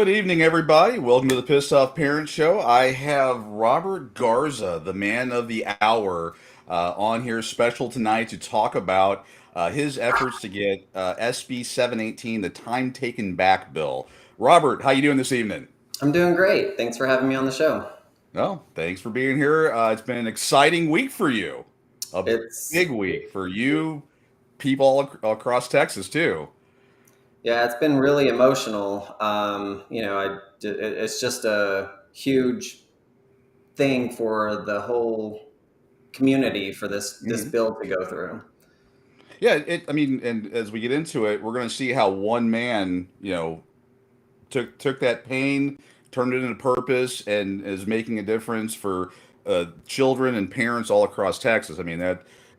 Good evening, everybody. Welcome to the Pissed Off Parent Show. I have Robert Garza, the man of the hour, on here special tonight to talk about his efforts to get SB 718, the Time Taken Back bill. Robert, how you doing this evening? I'm doing great. Thanks for having me on the show. No, thanks for being here. It's been an exciting week for you, a It's big week for you, people all across Texas too. yeah, it's been really emotional. It's just a huge thing for the whole community for this Mhm. bill to go through. Yeah, I mean, and as we get into it, we're going to see how one man, took that pain, turned it into purpose, and is making a difference for children and parents all across Texas. I mean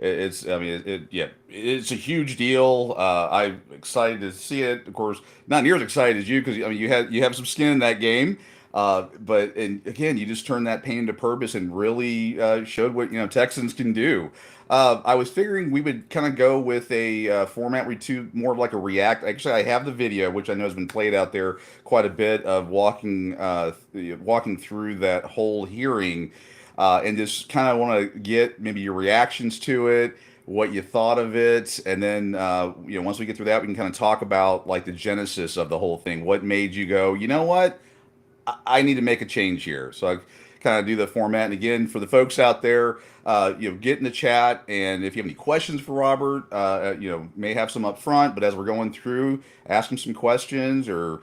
it's I mean yeah, it's a huge deal. I'm excited to see it. Of course, not near as excited as you because I mean you have some skin in that game. But and again, you just turned that pain into purpose and really showed what Texans can do. I was figuring we would kind of go with a format we do more of like a react. Actually, I have the video, which I know has been played out there quite a bit of walking through that whole hearing, and just kind of want to get maybe your reactions to it, what you thought of it, and then once we get through that, we can kind of talk about like the genesis of the whole thing. What made you go, you know what? I need to make a change here. So I kind of do the format. And again, for the folks out there, get in the chat. And if you have any questions for Robert, may have some up front. But as we're going through, ask him some questions or,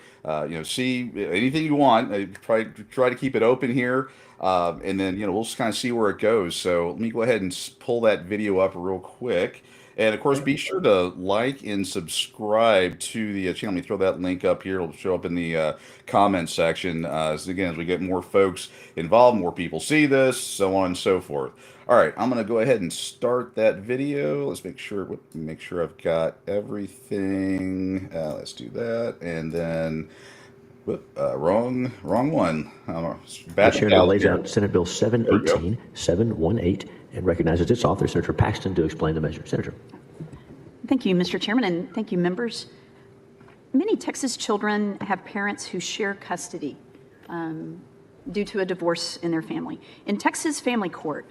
see anything you want. Try to keep it open here. And then, we'll just kind of see where it goes. So let me go ahead and pull that video up real quick. And of course, be sure to like and subscribe to the channel. Let me throw that link up here. It'll show up in the comment section. So again, as we get more folks involved, more people see this, so on and so forth. All right, I'm gonna go ahead and start that video. Let's make sure I've got everything. Let's do that, and then wrong one. The Batting chair now ballot lays here. out Senate Bill There we go. 718, 718, and recognizes its author, Senator Paxton, to explain the measure. Senator. Thank you, Mr. Chairman, and thank you, members. Many Texas children have parents who share custody due to a divorce in their family. In Texas family court,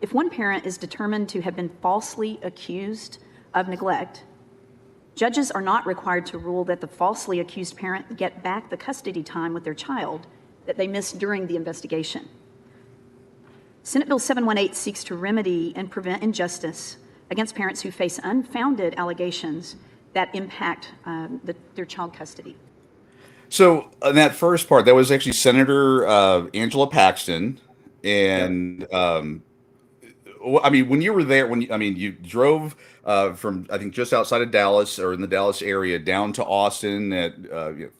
if one parent is determined to have been falsely accused of neglect, judges are not required to rule that the falsely accused parent get back the custody time with their child that they missed during the investigation. Senate Bill 718 seeks to remedy and prevent injustice against parents who face unfounded allegations that impact their child custody. So in that first part, that was actually Senator Angela Paxton, Yep. and I mean, when you were there, I mean, you drove from I think just outside of Dallas or in the Dallas area down to Austin at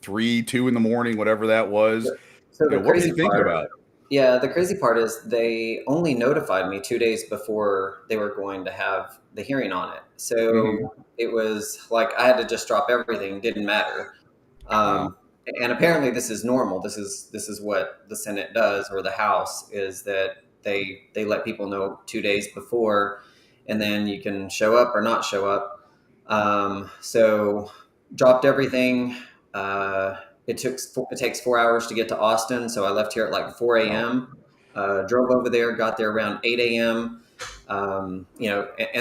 2 in the morning, whatever that was. So the What were crazy you thinking part, about? yeah, the crazy part is they only notified me 2 days before they were going to have the hearing on it. Hmm. So it was like I had to just drop everything. Didn't matter. Wow. Um, and apparently this is normal. This is what the Senate does or the House is that they let people know 2 days before, and then you can show up or not show up. So dropped everything. Uh, it takes 4 hours to get to Austin, so I left here at like 4 Wow. a.m. Drove over there, got there around 8 a.m. And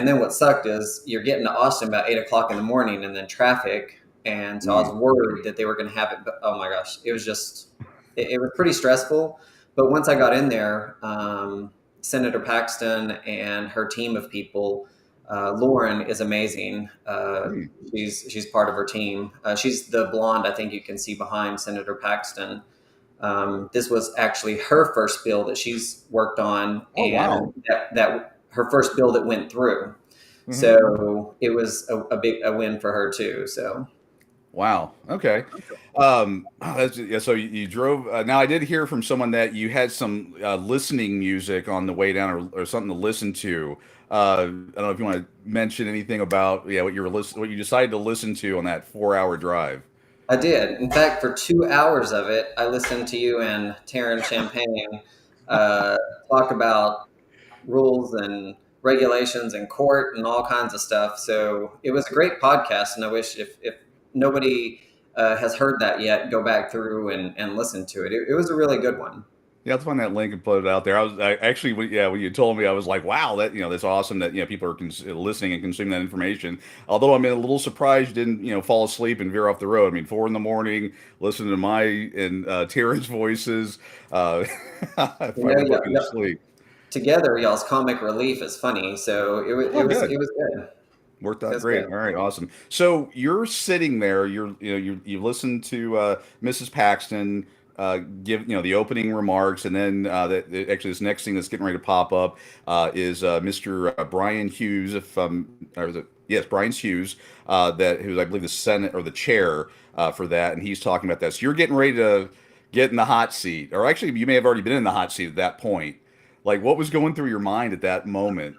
then what sucked is you're getting to Austin about 8 o'clock in the morning, and then traffic. And so I was Mm. worried that they were going to have it, but oh my gosh, it was just it was pretty stressful. But once I got in there, Senator Paxton and her team of people, Lauren is amazing. Mm. She's part of her team. She's the blonde I think you can see behind Senator Paxton. This was actually her first bill that she's worked on, Oh wow. and that her first bill that went through. Hmm. So it was a win for her too. So Wow. Okay. Yeah, so you drove. Now, I did hear from someone that you had some listening music on the way down, or something to listen to. I don't know if you want to mention anything about what what you decided to listen to on that 4 hour drive. I did. In fact, for 2 hours of it, I listened to you and Taryn Champagne uh, talk about rules and regulations and court and all kinds of stuff. So it was a great podcast, and I wish if nobody has heard that yet, go back through and listen to it. It was a really good one. Yeah, let's find that link and put it out there. I actually, when you told me, I was like, wow, that's awesome that, people are listening and consuming that information. Although I'm a little surprised you didn't, fall asleep and veer off the road. I mean, 4 a.m, listening to my and Tara's voices, if You I know, would put me to sleep. together, y'all's comic relief is funny, so Oh, good. it was good. Worked It out was great. good. All right, awesome. So you're sitting there. You listened to Mrs. Paxton give the opening remarks, and then actually this next thing that's getting ready to pop up is Mr. Brian Hughes, if or is it, yes, Brian Hughes, who's I believe the Senate or the chair for that, and he's talking about that. So you're getting ready to get in the hot seat, or actually you may have already been in the hot seat at that point. Like, what was going through your mind at that moment?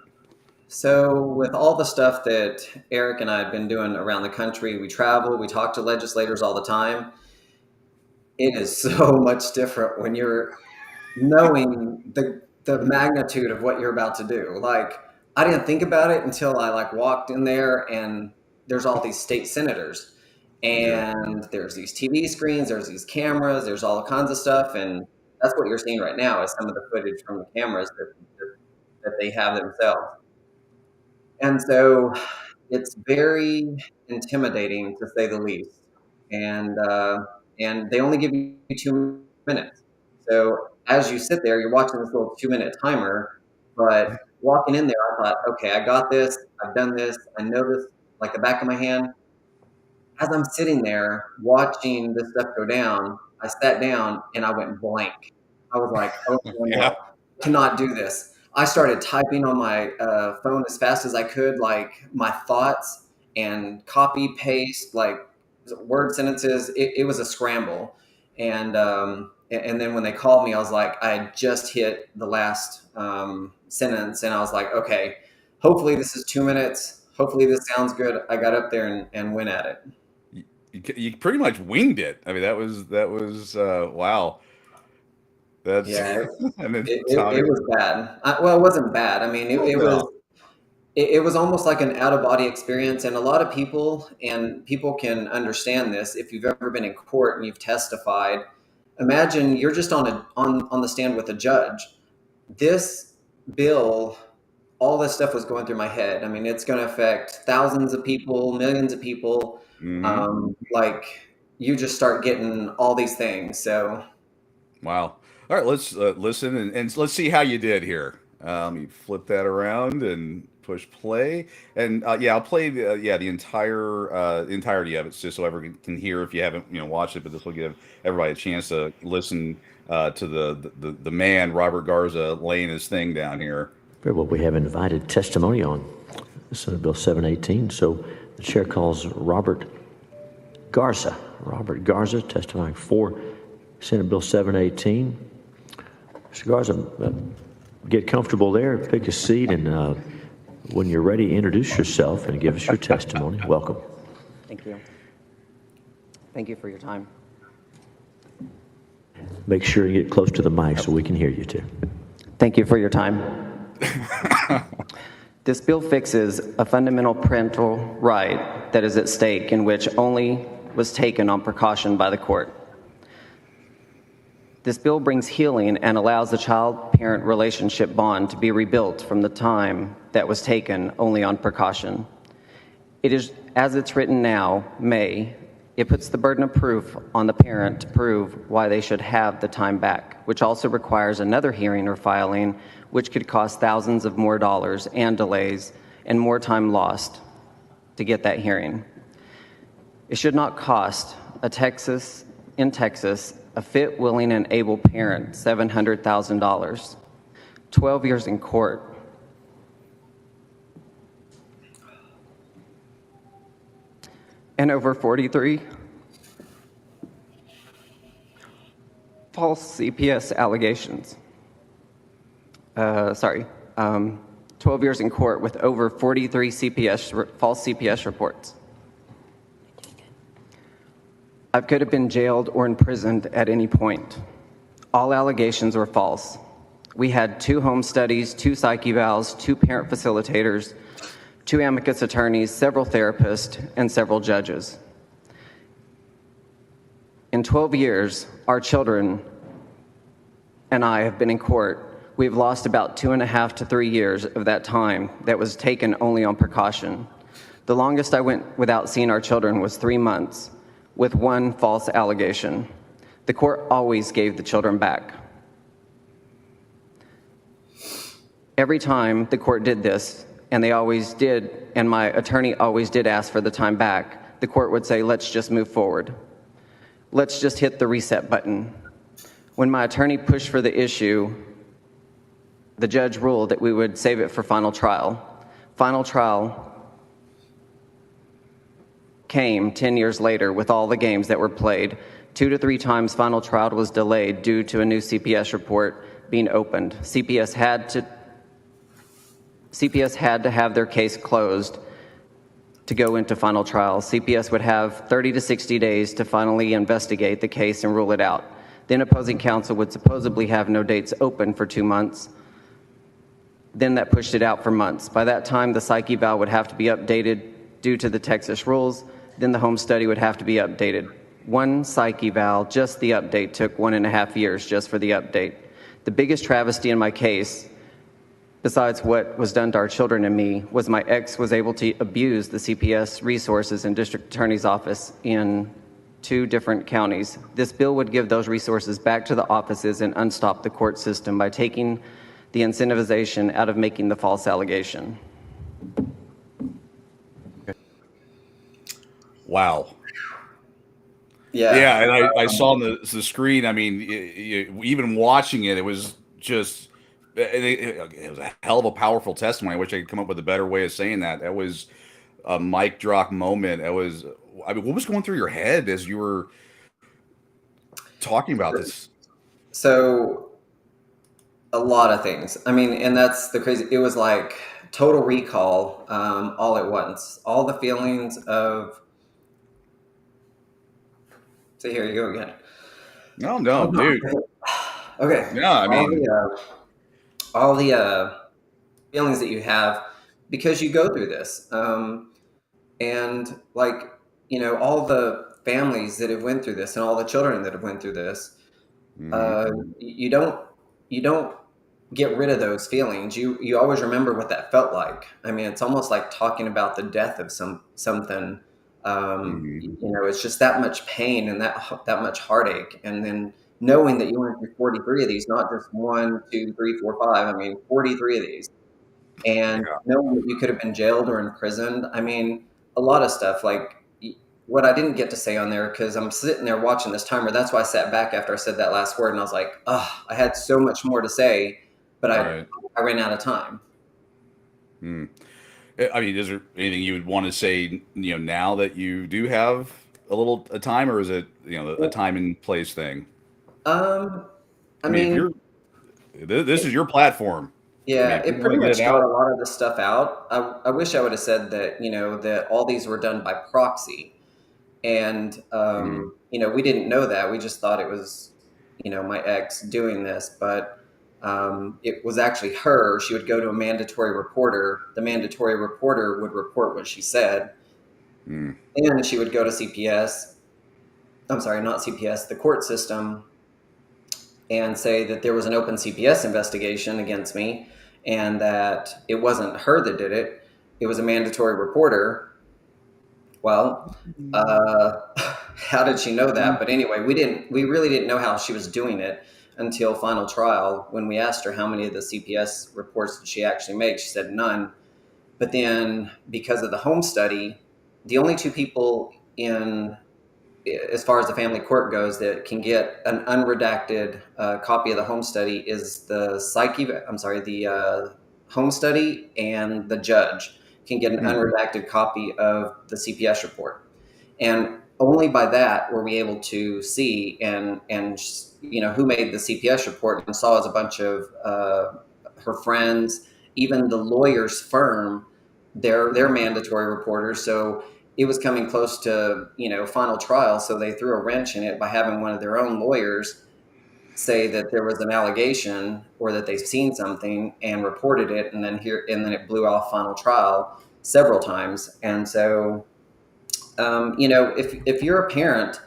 So, with all the stuff that Eric and I have been doing around the country, we travel, we talk to legislators all the time. It is so much different when you're knowing the magnitude of what you're about to do. Like, I didn't think about it until I walked in there, and there's all these state senators, Yeah. and there's these TV screens, there's these cameras, there's all kinds of stuff, and that's what you're seeing right now is some of the footage from the cameras that they have themselves. And so it's very intimidating to say the least. And they only give you 2 minutes. So as you sit there, you're watching this little 2 minute timer. But walking in there, I thought, okay, I got this. I've done this. I know this like the back of my hand. As I'm sitting there watching this stuff go down, I sat down and I went blank. I was like, oh no, Yeah. I cannot do this. I started typing on my phone as fast as I could, like my thoughts and copy paste, like word sentences. It was a scramble, and then when they called me, I was like, I had just hit the last sentence, and I was like, okay, hopefully this is 2 minutes. Hopefully this sounds good. I got up there and went at it. You pretty much winged it. I mean, that was wow. That's Yeah, and then it was bad. Well, it wasn't bad. I mean, oh no. it was almost like an out of body experience, and a lot of people can understand this if you've ever been in court and you've testified. Imagine you're just on the stand with a judge. This bill, all this stuff was going through my head. I mean, it's going to affect thousands of people, millions of people. Hmm. Like you just start getting all these things. So Wow. All right, let's listen and let's see how you did here. You flip that around and push play, and yeah, I'll play the entire entirety of it just so everyone can hear if you haven't watched it. But this will give everybody a chance to listen to the man Robert Garza laying his thing down here. Very well, we have invited testimony on Senate Bill 718. So the chair calls Robert Garza. Robert Garza testifying for Senate Bill 718. Mr. Garza, get comfortable there, pick a seat, and when you're ready, introduce yourself and give us your testimony. Welcome. Thank you. Thank you for your time. Make sure you get close to the mic so we can hear you too. Thank you for your time. This bill fixes a fundamental parental right that is at stake in which only was taken on precaution by the court. This bill brings healing and allows the child-parent relationship bond to be rebuilt from the time that was taken only on precaution. It is, as it's written now, it puts the burden of proof on the parent to prove why they should have the time back, which also requires another hearing or filing, which could cost thousands of more dollars and delays and more time lost to get that hearing. It should not cost in Texas, a fit, willing, and able parent $700,000, 12 years in court, and over 43 false CPS allegations. 12 years in court with over 43 false CPS reports. I could have been jailed or imprisoned at any point. All allegations were false. We had 2 home studies, 2 psych evals, 2 parent facilitators, 2 amicus attorneys, several therapists, and several judges. In 12 years, our children and I have been in court. We've lost about 2.5 to 3 years of that time that was taken only on precaution. The longest I went without seeing our children was 3 months, with one false allegation. The court always gave the children back. Every time the court did this, and they always did, and my attorney always did ask for the time back, the court would say, let's just move forward. Let's just hit the reset button. When my attorney pushed for the issue, the judge ruled that we would save it for final trial. Final trial came 10 years later with all the games that were played. 2 to 3 times final trial was delayed due to a new CPS report being opened. CPS had to have their case closed to go into final trial. CPS would have 30 to 60 days to finally investigate the case and rule it out. Then opposing counsel would supposedly have no dates open for 2 months. Then that pushed it out for months. By that time, the psych eval would have to be updated due to the Texas rules. Then the home study would have to be updated. One psych eval, just the update, took 1.5 years just for the update. The biggest travesty in my case, besides what was done to our children and me, was my ex was able to abuse the CPS resources in district attorney's office in 2 different counties. This bill would give those resources back to the offices and unstop the court system by taking the incentivization out of making the false allegation. Wow. Yeah. And I saw on the screen. I mean, even watching it, it was just it was a hell of a powerful testimony. I wish I could come up with a better way of saying that. That was a mic drop moment. It was. I mean, what was going through your head as you were talking about this? So, a lot of things. I mean, and that's the crazy. It was like total recall, all at once. All the feelings of. So here you go again. No, dude. Okay. Yeah, I mean, all the feelings that you have because you go through this, and like all the families that have went through this and all the children that have went through this. You don't get rid of those feelings. You always remember what that felt like. I mean, it's almost like talking about the death of something. It's just that much pain and that much heartache, and then knowing that you went through 43 of these, not just 1, 2, 3, 4, 5. I mean, 43 of these, and knowing that you could have been jailed or imprisoned. I mean, a lot of stuff. Like what I didn't get to say on there, because I'm sitting there watching this timer. That's why I sat back after I said that last word, and I was like, I had so much more to say, but I ran out of time. I mean, is there anything you would want to say, now that you do have a time, or is it, a time and place thing? I mean, mean, this is your platform. Yeah, I mean, it pretty much got a lot of the stuff out. I wish I would have said that, that all these were done by proxy. And, we didn't know that. We just thought it was, my ex doing this. But it was actually her. She would go to a mandatory reporter. The mandatory reporter would report what she said. And she would go to CPS. I'm sorry, not CPS, the court system, and say that there was an open CPS investigation against me and that it wasn't her that did it. It was a mandatory reporter. Well, how did she know that? But anyway, we really didn't know how she was doing it until final trial. When we asked her how many of the CPS reports did she actually make, she said none. But then because of the home study, the only 2 people as far as the family court goes that can get an unredacted copy of the home study is the home study, and the judge can get an unredacted copy of the CPS report. And only by that were we able to see and who made the CPS report, and saw as a bunch of her friends, even the lawyer's firm, they're mandatory reporters. So it was coming close to, final trial. So they threw a wrench in it by having one of their own lawyers say that there was an allegation or that they've seen something and reported it. And then it blew off final trial several times. And so, if you're a parent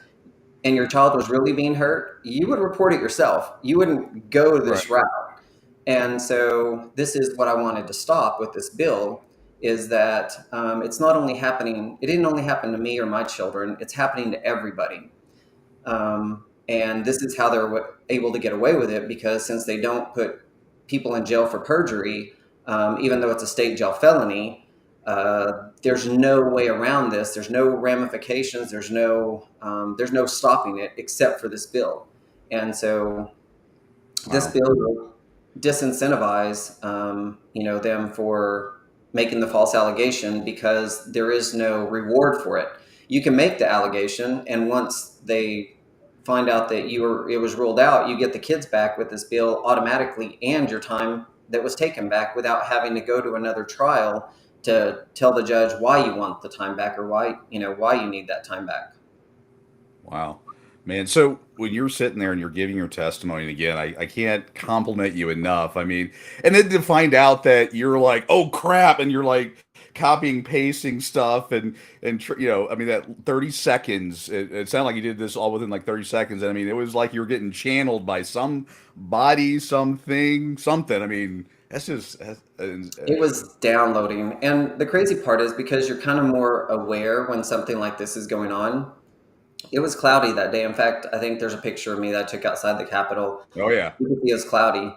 and your child was really being hurt, you would report it yourself. You wouldn't go this Right. route. And so this is what I wanted to stop with this bill, is that it's not only happening, it didn't only happen to me or my children, it's happening to everybody. And this is how they're able to get away with it, because since they don't put people in jail for perjury, even though it's a state jail felony, there's no way around this. There's no ramifications. There's no stopping it except for this bill. And so this Wow. bill will disincentivize, them for making the false allegation, because there is no reward for it. You can make the allegation, and once they find out that it was ruled out, you get the kids back with this bill automatically, and your time that was taken back, without having to go to another trial to tell the judge why you want the time back, or why you need that time back. Wow. Man, so when you're sitting there and you're giving your testimony, and again, I can't compliment you enough. I mean, and then to find out that you're like, oh crap, and you're like copying, pasting stuff, I mean, that 30 seconds, it sounded like you did this all within like 30 seconds. And I mean, it was like you were getting channeled by some body, something. I mean, It was downloading. And the crazy part is, because you're kind of more aware when something like this is going on. It was cloudy that day. In fact, I think there's a picture of me that I took outside the Capitol. oh yeah, You can see it was cloudy.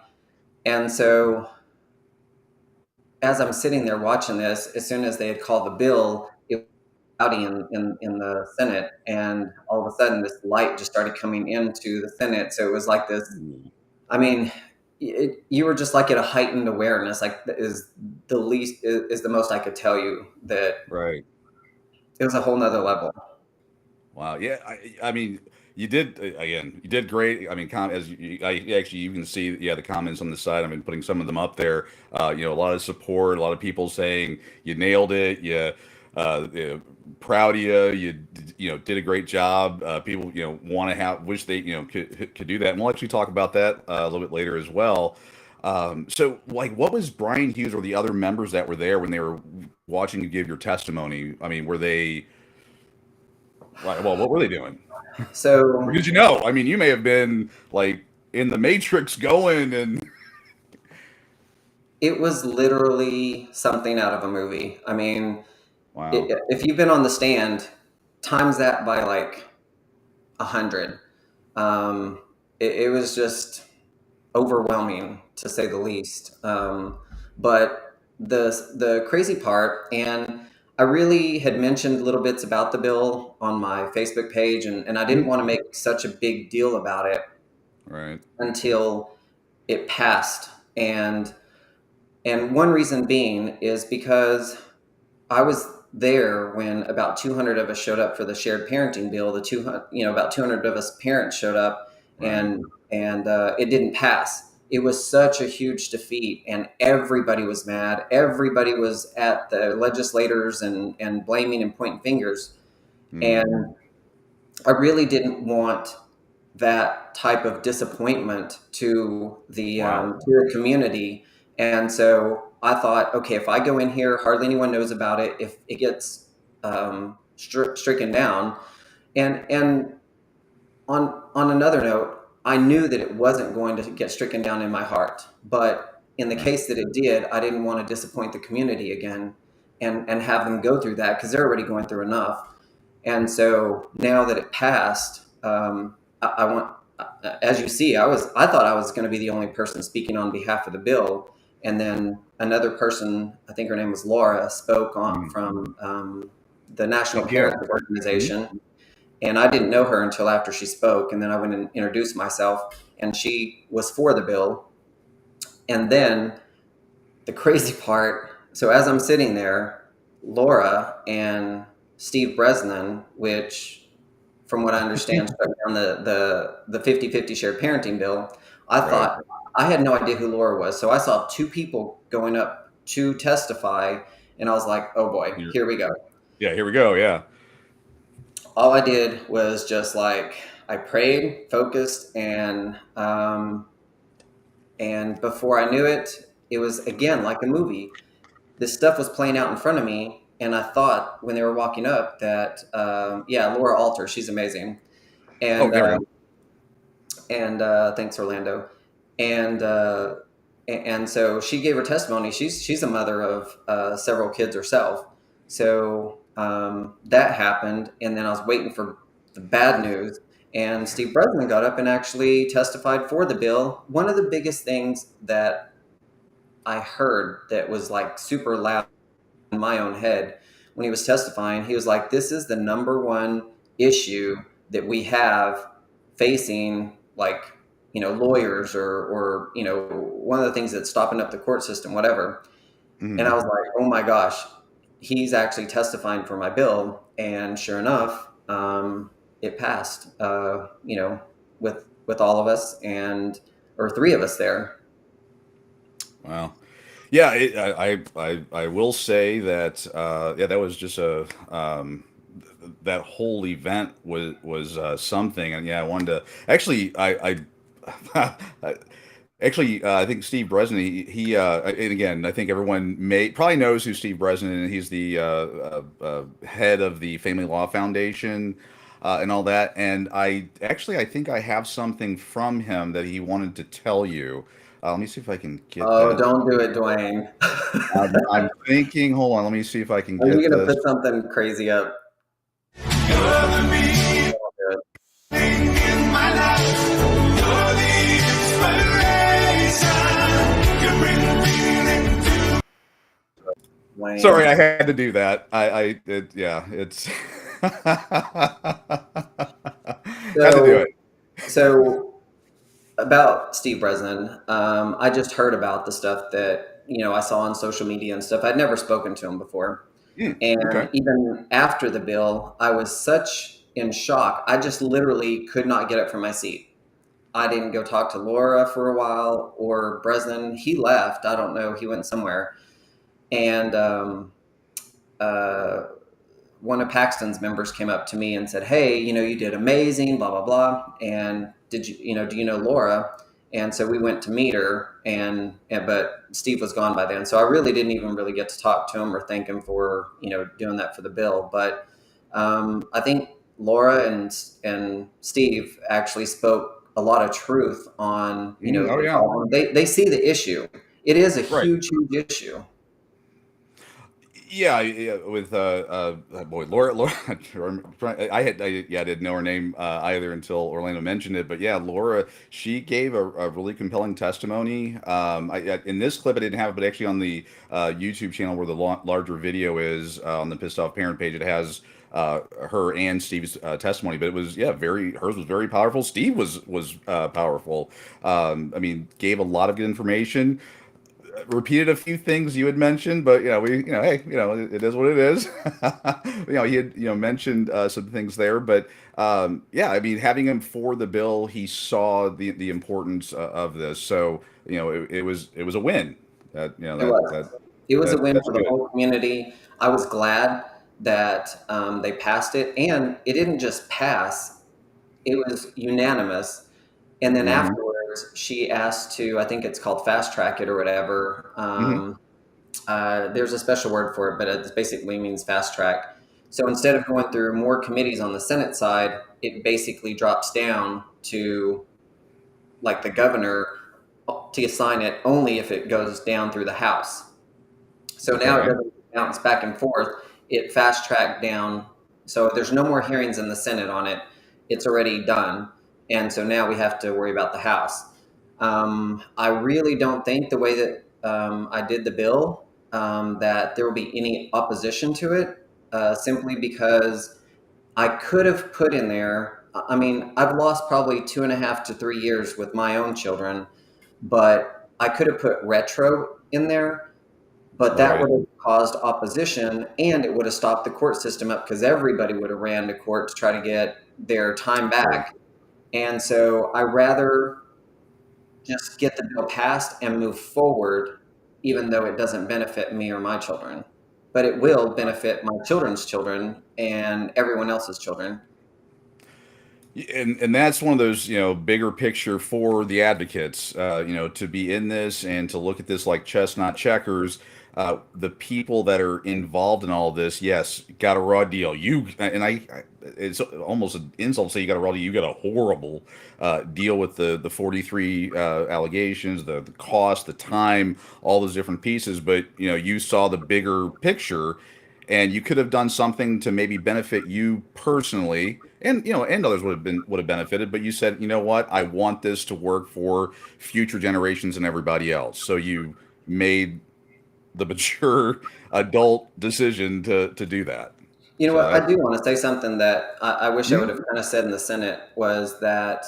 And so as I'm sitting there watching this, as soon as they had called the bill, it was cloudy in the Senate. And all of a sudden, this light just started coming into the Senate. So it was like this. I mean, you were just like at a heightened awareness. Like, is the most I could tell you, that right. it was a whole nother level. Wow. Yeah. I mean, you did again. You did great. I mean, you can see, yeah, the comments on the side. I've been putting some of them up there. A lot of support, a lot of people saying you nailed it. Proud of you. You did a great job. People, want to wish they, could do that. And we'll actually talk about that a little bit later as well. So, like, what was Brian Hughes or the other members that were there when they were watching you give your testimony? I mean, were they? Well, what were they doing? So Because I mean, you may have been like in the Matrix going and it was literally something out of a movie. I mean, wow, if you've been on the stand, times that by like 100. It was just overwhelming, to say the least. But the crazy part, and I really had mentioned little bits about the bill on my Facebook page, and I didn't want to make such a big deal about it right, until it passed. And one reason being is because I was there when about 200 of us showed up for the shared parenting bill. About 200 of us parents showed up, right, and it didn't pass. It was such a huge defeat, and everybody was mad. Everybody was at the legislators and blaming and pointing fingers. mm, And I really didn't want that type of disappointment to wow, to the community. And so I thought, okay, if I go in here, hardly anyone knows about it. If it gets stricken down, and on another note, I knew that it wasn't going to get stricken down in my heart. But in the right, case that it did, I didn't want to disappoint the community again, and have them go through that, because they're already going through enough. And so now that it passed, I want, as you see, I thought I was going to be the only person speaking on behalf of the bill, and then another person, I think her name was Laura, spoke on mm, from the National yeah, Parent mhm, Organization, and I didn't know her until after she spoke, and then I went and introduced myself, and she was for the bill. And then the crazy part, so as I'm sitting there, Laura and Steve Bresnan, which from what I understand struck down the 50-50 shared parenting bill, I right, thought, I had no idea who Laura was. So I saw two people going up to testify, and I was like, oh boy, You're- here we go. yeah. Here we go. Yeah, All I did was just like, I prayed, focused, and before I knew it, it was again like a movie. This stuff was playing out in front of me, and I thought when they were walking up that, yeah, Laura Alter, she's amazing. and there we go. thanks, Orlando. And and so she gave her testimony. She's a mother of several kids herself. So that happened, and then I was waiting for the bad news. And Steve Bresnan got up and actually testified for the bill. One of the biggest things that I heard that was like super loud in my own head when he was testifying, he was like, "This is the number one issue that we have facing, like, lawyers, or one of the things that's stopping up the court system, whatever." And I was like, "Oh my gosh, he's actually testifying for my bill." And sure enough, it passed. With all of us, or three of us there. Wow. Yeah, I will say that yeah, that was just a that whole event was something. And yeah, I wanted to actually I actually I think Steve Bresnan, he and again, I think everyone may probably knows who Steve Bresnan is. He's the head of the Family Law Foundation and all that. And I think I have something from him that he wanted to tell you. Let me see if I can get Oh, that. don't do it, Dwayne. I'm thinking. Hold on. Let me see if I can Are you get gonna this. put something crazy up? Dwayne. Sorry, I had to do that. Yeah, it's had to do So, it. so about Steve Bresnan, I just heard about the stuff that I saw on social media and stuff. I'd never spoken to him before, Okay. and even after the bill, I was such in shock. I just literally could not get up from my seat. I didn't go talk to Laura for a while, or Bresnan. He left. I don't know. He went somewhere, and uh, one of Paxton's members came up to me and said, "Hey, you did amazing, blah, blah, blah. And do you know Laura?" And so we went to meet her, but Steve was gone by then. So I really didn't even really get to talk to him or thank him for, doing that for the bill. But I think Laura and Steve actually spoke a lot of truth on, Oh the yeah. problem. They see the issue. It is a Right. huge, huge issue. Yeah, yeah, with boy, Laura. I didn't know her name either until Orlando mentioned it. But yeah, Laura, she gave a really compelling testimony. In this clip, I didn't have it, but actually on the YouTube channel where the larger video is on the Pissed Off Parent page, it has her and Steve's testimony. But it was hers was very powerful. Steve was powerful. I mean, gave a lot of good information, repeated a few things you had mentioned, but hey, it is what it is. He had mentioned some things there, but yeah, I mean, having him for the bill, he saw the importance of this, so it was a win. That It was. It was a win that's for the good. whole community. I was glad that they passed it, and it didn't just pass; it was unanimous. And then Hmm. afterwards, she asked to, I think it's called fast track it or whatever. Hmm. There's a special word for it, but it basically means fast track. So instead of going through more committees on the Senate side, it basically drops down to, like, the governor to assign it only if it goes down through the House. So now it Okay. doesn't bounce back and forth. It fast tracked down. So there's no more hearings in the Senate on it. It's already done. And so now we have to worry about the House. I really don't think the way that I did the bill, that there will be any opposition to it, simply because I could have put in there. I mean, I've lost probably 2.5 to 3 years with my own children, but I could have put retro in there, but that Right. would have caused opposition, and it would have stopped the court system up because everybody would have ran to court to try to get their time Sure. back. And so I rather just get the bill passed and move forward, even though it doesn't benefit me or my children. But it will benefit my children's children and everyone else's children. And that's one of those bigger picture for the advocates, to be in this and to look at this like chess not checkers. the people that are involved in all this, yes, got a raw deal. It's almost an insult to say you got a raw deal. You got a horrible deal with the 43 allegations, the cost, the time, all those different pieces. But you saw the bigger picture, and you could have done something to maybe benefit you personally, and and others would have benefited. But you said, you know what, I want this to work for future generations and everybody else. So you made the mature adult decision to do that. You know So what? I that, do want to say something that I wish I would Mhm. have kind of said in the Senate was that,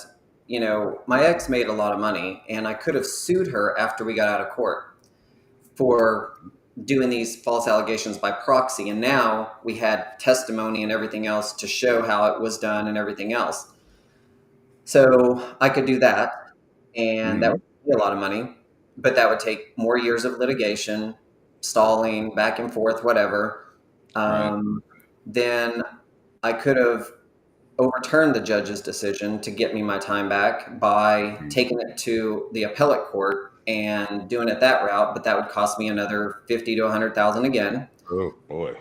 my ex made a lot of money and I could have sued her after we got out of court for doing these false allegations by proxy. And now we had testimony and everything else to show how it was done and everything else. So I could do that, and that would Mhm. be a lot of money, but that would take more years of litigation, stalling, back and forth, whatever. Right. Then I could have overturned the judge's decision to get me my time back by Mhm. taking it to the appellate court and doing it that route, but that would cost me another 50 to 100,000 again. Oh boy.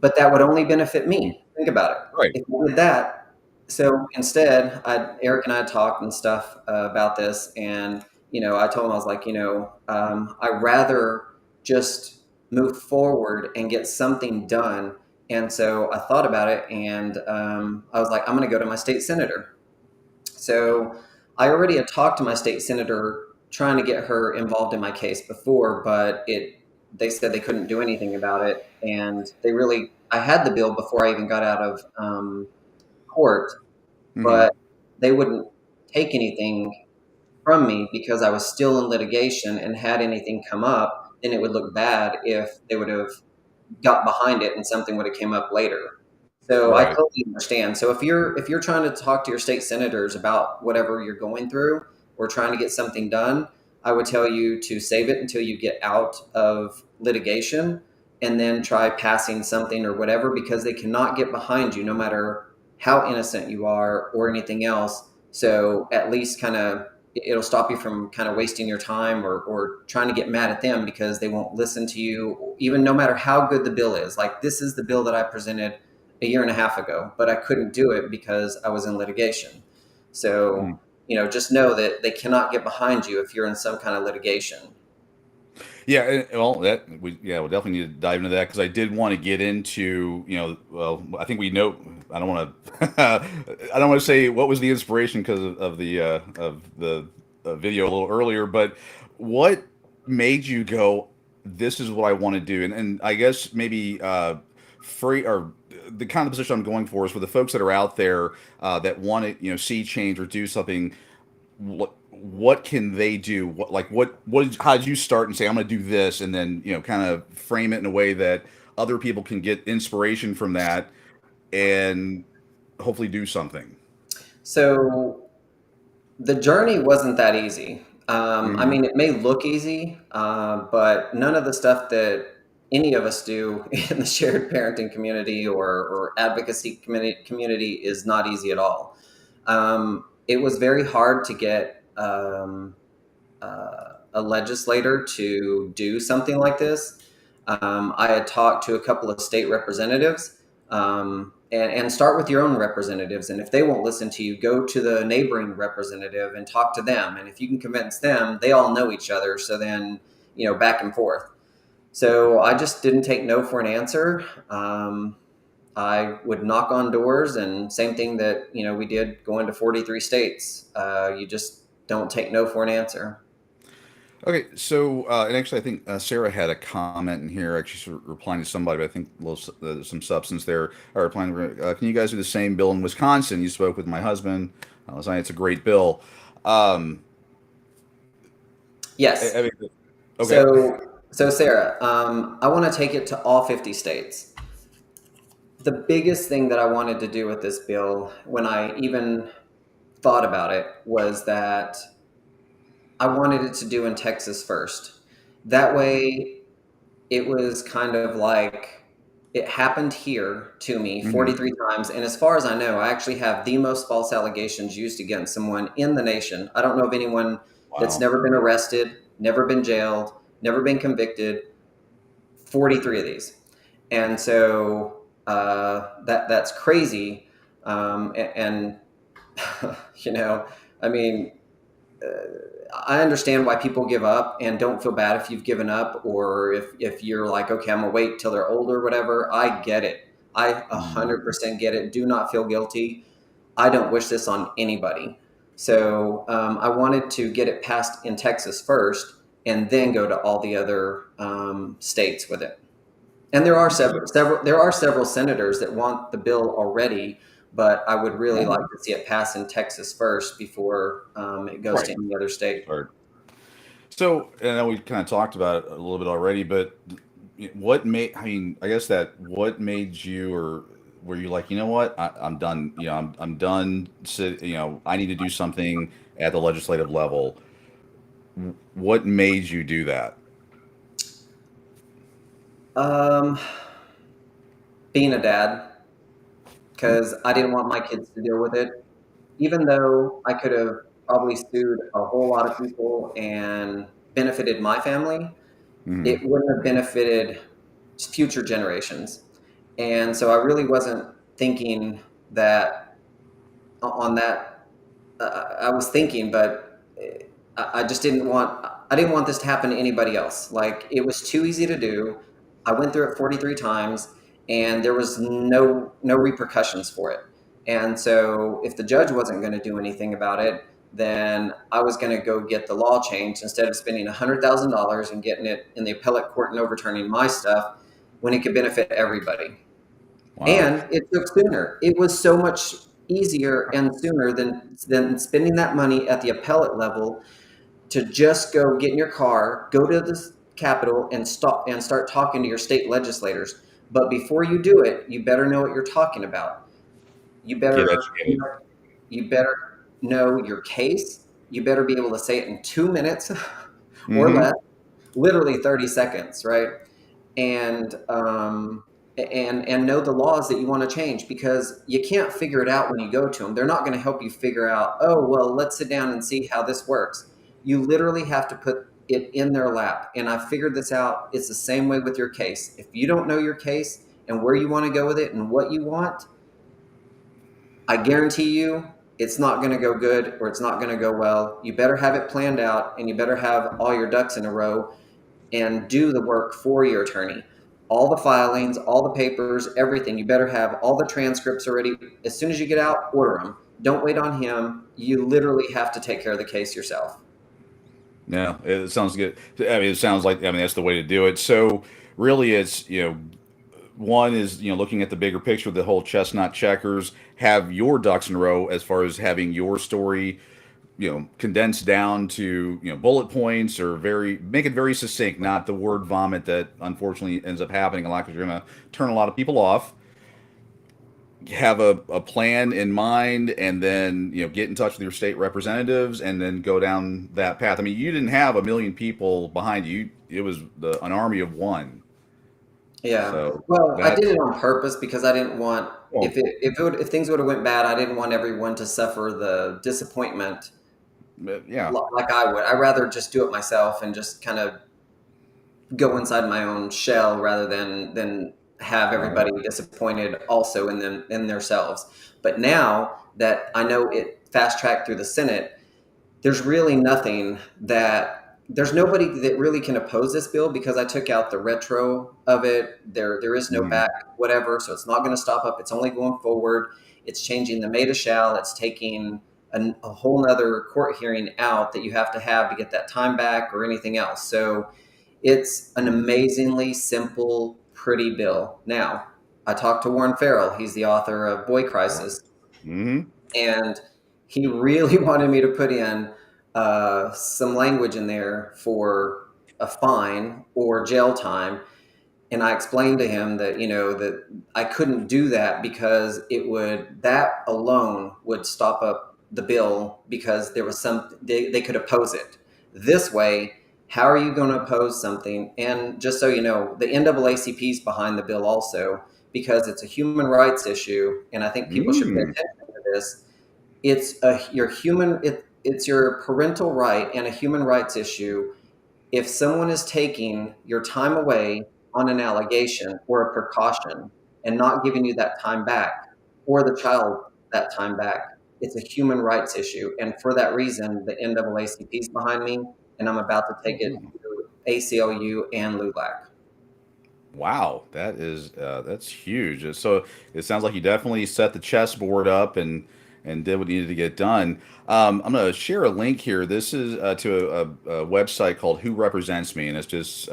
But that would only benefit me. Think about it. Right. If I did that, so instead, Eric and I talked and stuff about this, and I told him, I was like, I'd rather just move forward and get something done. And so I thought about it, and I was like, I'm going to go to my state senator. So I already had talked to my state senator trying to get her involved in my case before, but they said they couldn't do anything about it, and I had the bill before I even got out of court, Mhm. but they wouldn't take anything from me because I was still in litigation, and had anything come up, then it would look bad if they would have got behind it and something would have came up later. So I Right. totally understand. So if you're trying to talk to your state senators about whatever you're going through or trying to get something done, I would tell you to save it until you get out of litigation and then try passing something or whatever, because they cannot get behind you no matter how innocent you are or anything else. So at least it'll stop you from kind of wasting your time or trying to get mad at them because they won't listen to you, even no matter how good the bill is. Like, this is the bill that I presented a year and a half ago, but I couldn't do it because I was in litigation. So, Mhm. just know that they cannot get behind you if you're in some kind of litigation. Yeah, well, we'll definitely need to dive into that because I did want to get into, well, I think we know. I don't want to, I don't want to say what was the inspiration because of the video a little earlier, but what made you go, this is what I want to do, and I guess maybe free or the kind of position I'm going for is for the folks that are out there that want to, see change or do something. What can they do? How did you start and say I'm going to do this, and then kind of frame it in a way that other people can get inspiration from that and hopefully do something. So the journey wasn't that easy. I Hmm. mean, it may look easy, but none of the stuff that any of us do in the shared parenting community or advocacy community is not easy at all. It was very hard to get a legislator to do something like this. I had talked to a couple of state representatives, and start with your own representatives. And if they won't listen to you, go to the neighboring representative and talk to them. And if you can convince them, they all know each other. So then, back and forth. So I just didn't take no for an answer. I would knock on doors, and same thing that we did going to 43 states. You just don't take no for an answer. Okay, so and actually, I think Sarah had a comment in here. Actually, she's replying to somebody, but I think a little, some substance there. Replying, can you guys do the same bill in Wisconsin? You spoke with my husband. I was like, it's a great bill. Um, Yes. I mean, okay. So Sarah, I want to take it to all 50 states. The biggest thing that I wanted to do with this bill, when I even thought about it, was that I wanted it to do in Texas first. That way, it was kind of like it happened here to me Hmm. 43 times. And as far as I know, I actually have the most false allegations used against someone in the nation. I don't know of anyone that's Wow. never been arrested, never been jailed, never been convicted, 43 of these. And so that's crazy. And you know, I mean, I understand why people give up, and don't feel bad if you've given up, or if you're like, okay, I'm gonna wait till they're older, or whatever. I get it. I 100% get it. Do not feel guilty. I don't wish this on anybody. So I wanted to get it passed in Texas first, and then go to all the other states with it. And there are several senators that want the bill already, but I would really like to see it pass in Texas first before it goes to Right. any other state. Right. So, and I know we kind of talked about it a little bit already, but what made, I mean, I guess that what made you, or were you like, you know what, I'm done, I'm done, I need to do something at the legislative level. What made you do that? Um, Being a dad, because I didn't want my kids to deal with it. Even though I could have probably sued a whole lot of people and benefited my family, Hmm. it wouldn't have benefited future generations. And so I really wasn't thinking that on that. I was thinking, but I just didn't want. I didn't want this to happen to anybody else. Like, it was too easy to do. I went through it 43 times, and there was no repercussions for it. And so, if the judge wasn't going to do anything about it, then I was going to go get the law changed instead of spending $100,000 and getting it in the appellate court and overturning my stuff, when it could benefit everybody. Wow. And it took sooner. It was so much easier and sooner than spending that money at the appellate level, to just go get in your car, go to the Capitol, and start talking to your state legislators. But before you do it, you better know what you're talking about. You Get better educated. you better know your case. You better be able to say it in 2 minutes or Hmm. less, literally 30 seconds, right? And know the laws that you want to change, because you can't figure it out when you go to them. They're not going to help you figure out, oh, well, let's sit down and see how this works. You literally have to put it in their lap. And I figured this out. It's the same way with your case. If you don't know your case and where you want to go with it and what you want, I guarantee you it's not going to go good, or it's not going to go well. You better have it planned out, and you better have all your ducks in a row, and do the work for your attorney. All the filings, all the papers, everything. You better have all the transcripts already. As soon as you get out, order them. Don't wait on him. You literally have to take care of the case yourself. Yeah, it sounds good. I mean, it sounds like, I mean, that's the way to do it. So really, it's, one is, looking at the bigger picture, the whole chestnut checkers, have your ducks in a row as far as having your story, condensed down to, bullet points, or make it very succinct, not the word vomit that unfortunately ends up happening a lot, because you're going to turn a lot of people off. Have a plan in mind, and then, get in touch with your state representatives, and then go down that path. I mean, you didn't have a million people behind you. It was an army of one. Yeah. So Well, I that, did it on purpose, because I didn't want, well, if things would have went bad, I didn't want everyone to suffer the disappointment yeah. like I would. I'd rather just do it myself and just kind of go inside my own shell, rather than have Right. everybody disappointed also in themselves. But now that I know it fast tracked through the Senate, there's really nothing that there's nobody that really can oppose this bill, because I took out the retro of it. There is no Mhm. back whatever, so it's not going to stop up. It's only going forward. It's changing the may to shall. It's taking a whole nother court hearing out that you have to get that time back or anything else. So it's an amazingly simple, pretty bill. Now, I talked to Warren Farrell. He's the author of Boy Crisis, Mm-hmm. and he really wanted me to put in some language in there for a fine or jail time. And I explained to him that, that I couldn't do that, because that alone would stop up the bill, because there was they could oppose it. This way, how are you going to oppose something? And just so you know, the NAACP is behind the bill also, because it's a human rights issue. And I think people should pay Mm. attention to this. It's your parental right and a human rights issue. If someone is taking your time away on an allegation or a precaution and not giving you that time back, or the child that time back, it's a human rights issue. And for that reason, the NAACP is behind me, and I'm about to take it to ACLU and LULAC. Wow, that's huge. So it sounds like you definitely set the chessboard up and did what needed to get done. I'm going to share a link here. This is to a website called Who Represents Me, and it's just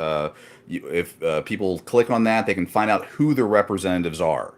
if people click on that, they can find out who the representatives are.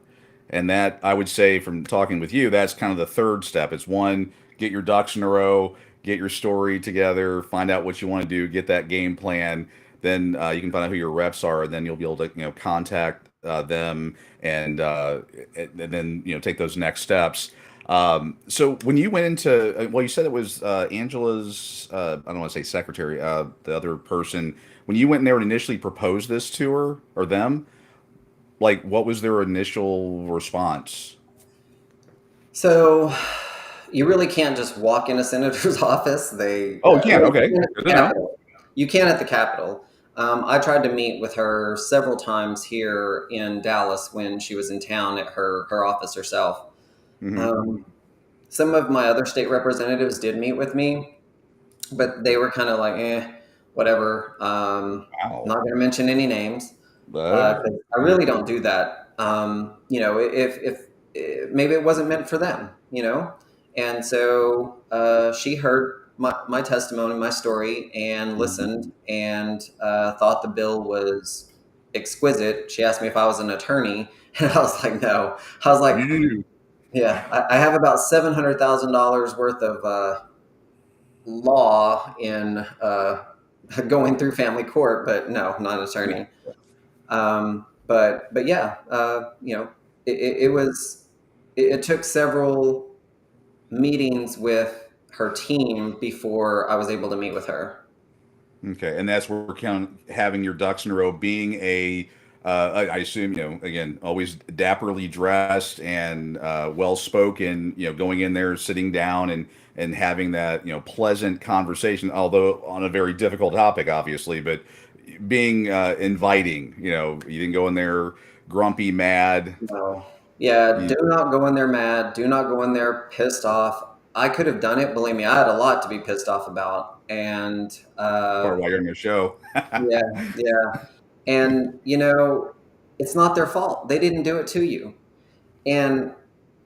And that, I would say, from talking with you, that's kind of the third step. It's one, get your ducks in a row, get your story together, find out what you want to do, get that game plan. Then you can find out who your reps are, and then you'll be able to contact them and then take those next steps. So when you went into well, you said it was Angela's I don't want to say secretary, the other person. When you went in there and initially proposed this to her or them, like what was their initial response? So you really can't just walk in a senator's office. They Oh, you can. well, Okay, you can at good the to know. Capitol. You can at the Capitol. I tried to meet with her several times here in Dallas when she was in town at her office herself. Hmm. Um, some of my other state representatives did meet with me, but they were kind of like, whatever. Wow. Not going to mention any names. Uh, 'Cause I really don't do that. If maybe it wasn't meant for them, and so she heard my testimony, my story, and mhm. listened, and thought the bill was exquisite. She asked me if I was an attorney, and I was like, no. I was like, You. yeah, I have about $700,000 worth of law in going through family court, but no, not an attorney. But yeah, it was it took several meetings with her team before I was able to meet with her. Okay, and that's where we're having your ducks in a row, being I assume, again, always dapperly dressed and well spoken, going in there, sitting down and having that, pleasant conversation, although on a very difficult topic, obviously, but being inviting, you didn't go in there grumpy, mad. No. Yeah, You, do not go in there mad. Do not go in there pissed off. I could have done it. Believe me, I had a lot to be pissed off about. And part of why you're on the show. yeah, yeah. And, it's not their fault. They didn't do it to you. And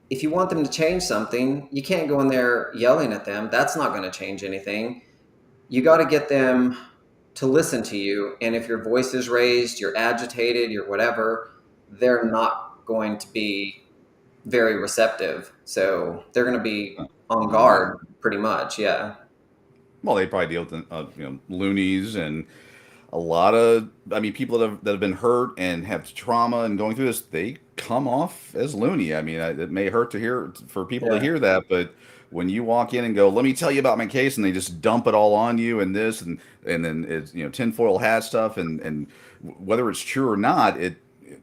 if you want them to change something, you can't go in there yelling at them. That's not going to change anything. You got to get them to listen to you. And if your voice is raised, you're agitated, you're whatever, they're not going to be very receptive. So they're going to be on guard pretty much. Yeah. Well, they probably deal with loonies and a lot of, I mean, people that have been hurt and have trauma and going through this, they come off as loony. I mean, it may hurt to hear for people to Yeah. hear that, but when you walk in and go, "Let me tell you about my case," and they just dump it all on you and this and then it's tinfoil hat stuff and whether it's true or not,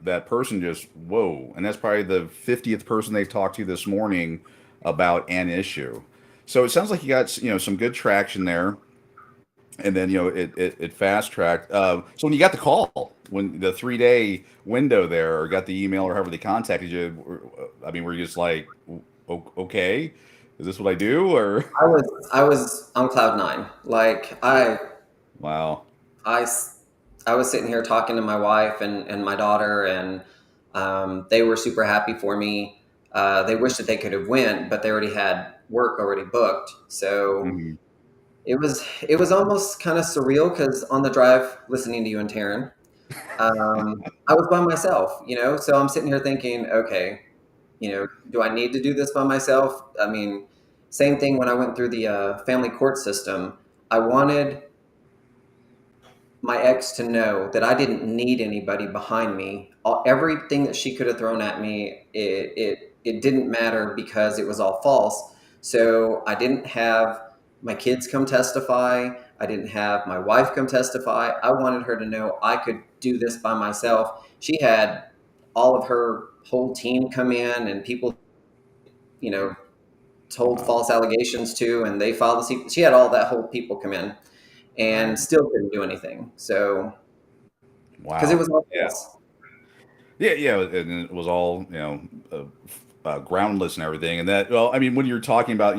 that person just whoa, and that's probably the 50th person they've talked to this morning about an issue. So it sounds like you got some good traction there, and then it fast tracked. So when you got the call, when the 3 day window there, or got the email, or however they contacted you, I mean, were you just like, Okay, is this what I do?" Or I was on cloud nine. Like wow, I, s- I was sitting here talking to my wife and my daughter, and they were super happy for me. They wished that they could have went, but they already had work already booked. So hmm it was almost kind of surreal because on the drive, listening to you and Taryn, I was by myself. So I'm sitting here thinking, okay, do I need to do this by myself? I mean, same thing when I went through the family court system. I wanted my ex to know that I didn't need anybody behind me. Everything that she could have thrown at me, it didn't matter because it was all false. So I didn't have my kids come testify. I didn't have my wife come testify. I wanted her to know I could do this by myself. She had all of her whole team come in, and people, you know, told wow, false allegations to, and they filed the she had all that whole people come in and wow. still couldn't do anything. So because it Wow. was all Yeah. false. Yeah, yeah, and it was all groundless and everything. And that, well, I mean, when you're talking about,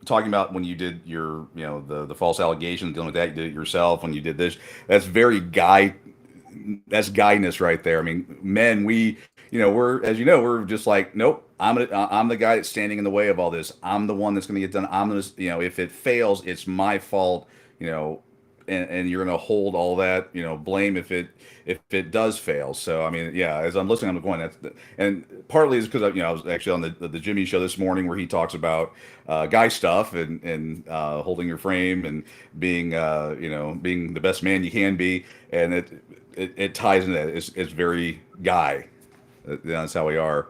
talking about when you did your, the false allegations, dealing with that, you did it yourself. When you did this, that's very guy, that's guyness right there. I mean, men, we're, as you know, we're just like, nope, I'm the guy that's standing in the way of all this. I'm the one that's going to get done. I'm going to, if it fails, it's my fault. You know, and you're going to hold all that, blame if it does fail. So I mean, yeah, as I'm listening, I'm going, and partly is because I was actually on the Jimmy show this morning where he talks about guy stuff and holding your frame and being being the best man you can be, and it ties into that. It's very guy. That's how we are.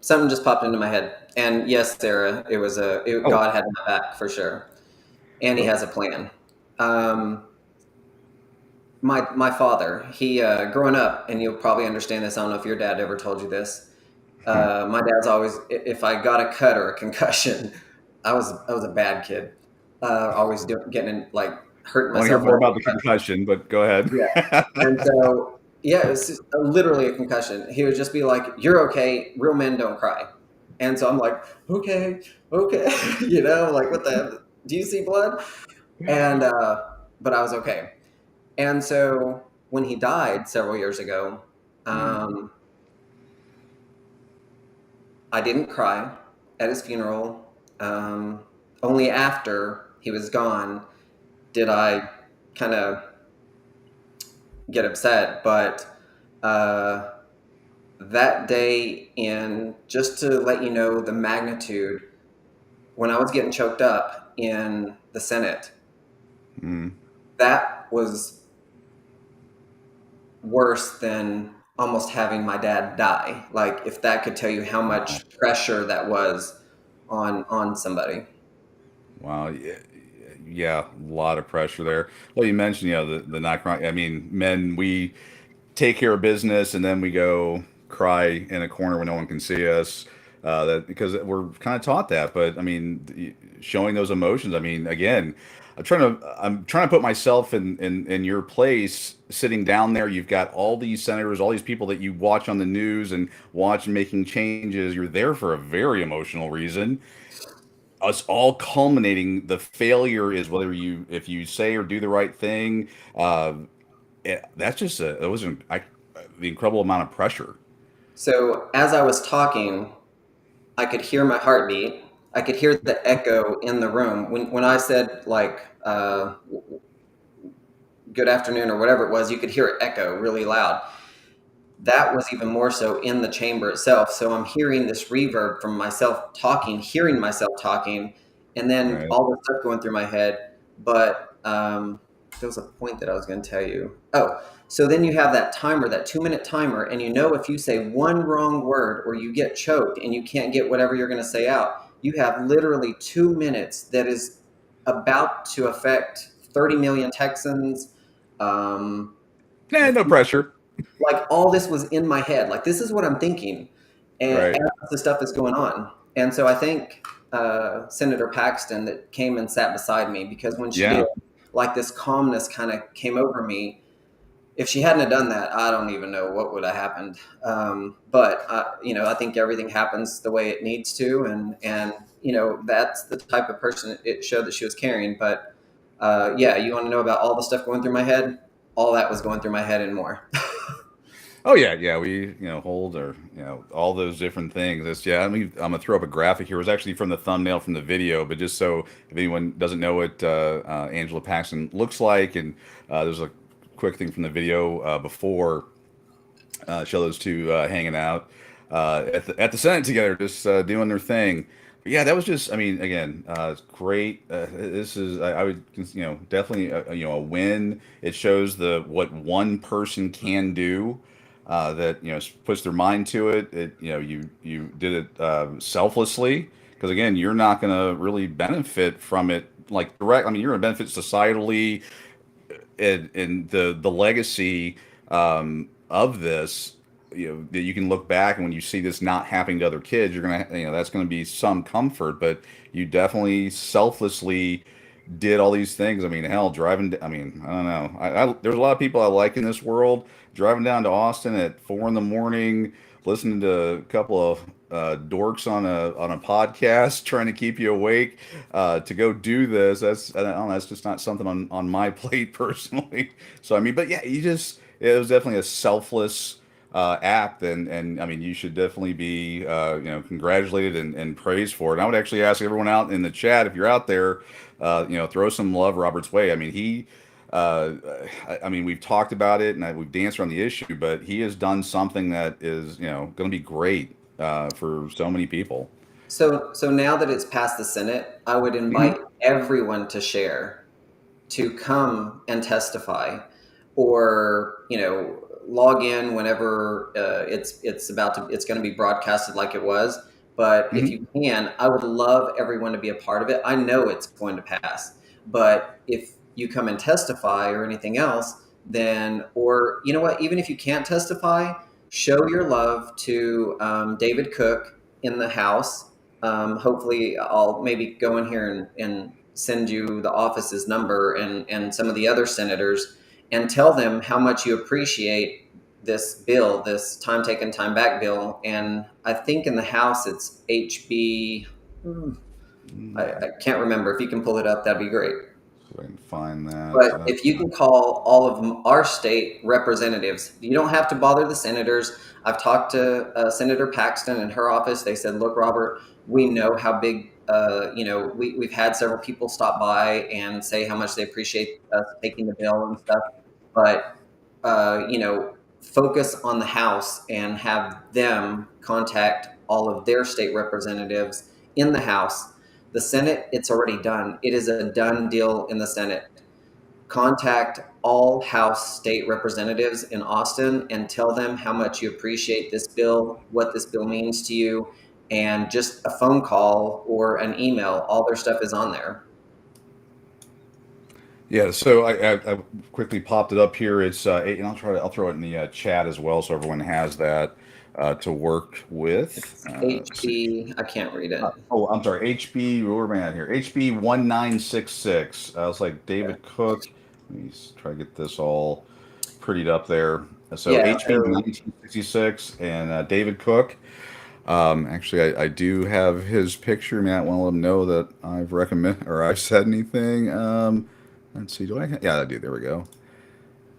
Something just popped into my head, and yes, Sarah, Oh, God had my back for sure, and He oh, has a plan. Um, my father, he growing up, and you'll probably understand this. I don't know if your dad ever told you this. huh. My dad's always, if I got a cut or a concussion, I was a bad kid. Always getting in, like hurting I want to hear myself. more about the concussion, but go ahead. Yeah. And so, yeah, it was just literally a concussion. He would just be like, "You're okay. Real men don't cry." And so I'm like, "Okay, okay," like, what the? Do you see blood? And but I was okay. And so when he died several years ago, Hmm. um, I didn't cry at his funeral. Only after he was gone did I kind of get upset. But uh, that day, in just to let you know the magnitude, when I was getting choked up in the Senate, Hmm. that was worse than almost having my dad die. Like, if that could tell you how Wow. much pressure that was on somebody. Wow. Yeah, yeah, a lot of pressure there. Well, you mentioned, the not crying. I mean, men, we take care of business and then we go cry in a corner where no one can see us. That because we're kind of taught that. But I mean, showing those emotions. I mean, again, I'm trying to put myself in your place, sitting down there. You've got all these senators, all these people that you watch on the news and watch making changes. You're there for a very emotional reason. Us all culminating, the failure is whether you if you say or do the right thing. uh that's just it was the incredible amount of pressure. So as I was talking, I could hear my heartbeat. I could hear the echo in the room. When I said, like, good afternoon or whatever it was, you could hear it echo really loud. That was even more so in the chamber itself. So I'm hearing this reverb from myself talking, hearing myself talking, and then Right. all the stuff going through my head. But there was a point that I was going to tell you. Oh, so then you have that timer, that 2-minute timer, and if you say one wrong word or you get choked and you can't get whatever you're going to say out, you have literally 2 minutes that is about to affect 30 million Texans. Um, Nah, the no pressure. like, all this was in my head. Like, this is what I'm thinking, and Right. as the stuff is going on. And so I think Senator Paxton that came and sat beside me, because when she did, Yeah. like, this calmness kind of came over me. If she hadn't have done that, I don't even know what would have happened. But I think everything happens the way it needs to, and that's the type of person it showed that she was carrying. But yeah, you want to know about all the stuff going through my head? All that was going through my head and more. Oh yeah, yeah. We hold or all those different things. It's yeah. I'm gonna throw up a graphic here. It was actually from the thumbnail from the video, but just so if anyone doesn't know what Angela Paxton looks like, and there's a quick thing from the video before show those two hanging out at the Senate together, just doing their thing. But yeah, that was just. I mean, again, it's great. This is. I would, definitely a win. It shows the what one person can do. That puts their mind to it. You did it selflessly because again, you're not going to really benefit from it like direct. I mean, you're going to benefit societally and the legacy of this, that you can look back and when you see this not happening to other kids, you're gonna, that's gonna be some comfort. But you definitely selflessly did all these things. I mean, hell, driving. I mean, I don't know. There's a lot of people I like in this world. Driving down to Austin at 4 in the morning, listening to a couple of dorks on a podcast, trying to keep you awake to go do this. I don't know, that's just not something on my plate personally. So I mean, but yeah, it was definitely a selfless act, and I mean, you should definitely be congratulated and praised for it. And I would actually ask everyone out in the chat, if you're out there, throw some love Robert's way. I mean, uh, I mean, we've talked about it and we've danced around the issue, but he has done something that is, going to be great for so many people. So now that it's passed the Senate, I would invite everyone to share, to come and testify, or log in whenever it's going to be broadcasted like it was. But if Hmm. you can, I would love everyone to be a part of it. I know it's going to pass, but if you come and testify or anything else, then, or you know what, even if you can't testify, show your love to David Cook in the House. Hopefully, I'll maybe go in here and send you the office's number and some of the other senators, and tell them how much you appreciate this bill, this time taken, time back bill. And I think in the House it's HB. I can't remember. If you can pull it up, that'd be great. So I can find that. But if you can call all of our state representatives, you don't have to bother the senators. I've talked to Senator Paxton in her office. They said, "Look, Robert, we know how big. We've had several people stop by and say how much they appreciate us taking the bill and stuff. But focus on the House and have them contact all of their state representatives in the House. The Senate, it's already done. It is a done deal in the Senate. Contact all House state representatives in Austin and tell them how much you appreciate this bill, what this bill means to you, and just a phone call or an email. All their stuff is on there." Yeah, so I quickly popped it up here. It's and I'll throw it in the chat as well, so everyone has that to work with. It's Let's see. HB, I can't read it. Oh, I'm sorry. HB, where am I at here? HB 1966. It's like David Cook. Let me try to get this all prettied up there. So Yeah, HB so 1966 and David Cook. Actually, I do have his picture. I mean, I want to let him know that I've recommend or I've said anything. Let's see. Yeah, I do. There we go.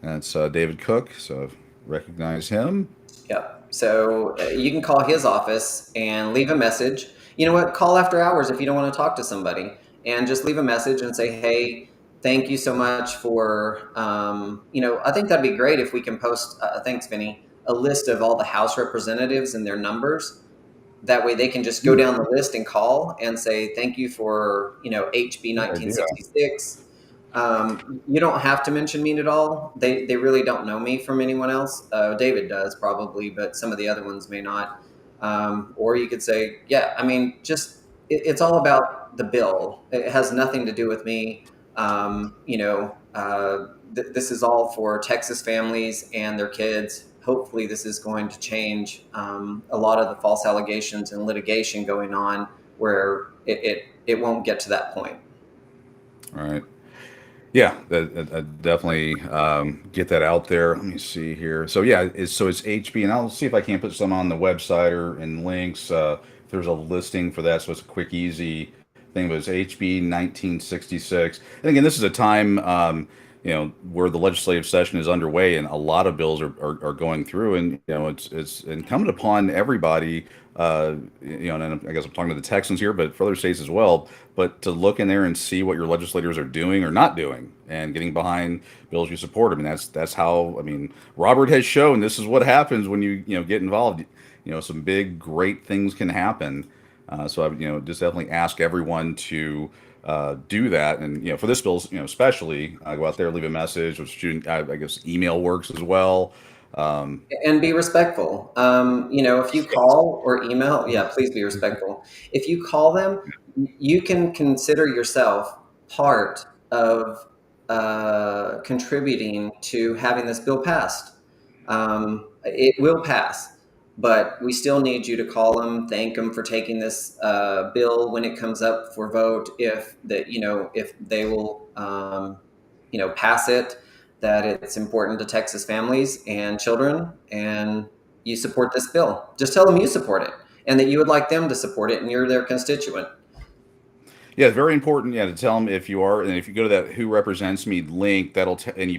That's David Cook. So recognize him. Yep. So you can call his office and leave a message. You know what? Call after hours if you don't want to talk to somebody, and just leave a message and say, "Hey, thank you so much for." I think that'd be great if we can post. Thanks, Vinny. A list of all the House representatives and their numbers. That way, they can just go down the list and call and say, "Thank you for HB Good idea. 1966." You don't have to mention me at all. They really don't know me from anyone else. David does probably, but some of the other ones may not. Or you could say, yeah, I mean, just it's all about the bill. It has nothing to do with me. This is all for Texas families and their kids. Hopefully, this is going to change a lot of the false allegations and litigation going on, where it won't get to that point. All right. Yeah, that definitely get that out there. Let me see here. So yeah, it's HB, and I'll see if I can put some on the website or in links. If there's a listing for that, so it's a quick, easy thing. But it's HB 1966, and again, this is a time where the legislative session is underway, and a lot of bills are going through, and it's incumbent upon everybody. And I guess I'm talking to the Texans here, but for other states as well, but to look in there and see what your legislators are doing or not doing and getting behind bills you support. I mean, that's how, I mean, Robert has shown this is what happens when you get involved. Some big, great things can happen. So I would, just definitely ask everyone to do that. And, for this bill, especially go out there, leave a message, which I guess email works as well. And be respectful. If you call or email, yeah, please be respectful. If you call them, you can consider yourself part of contributing to having this bill passed. It will pass. but we still need you to call them, thank them for taking this bill when it comes up for vote. If that, if they will, pass it, that it's important to Texas families and children, and you support this bill. Just tell them you support it and that you would like them to support it, and you're their constituent. Yeah, it's very important. Yeah, to tell them if you are, and if you go to that "Who Represents Me" link, and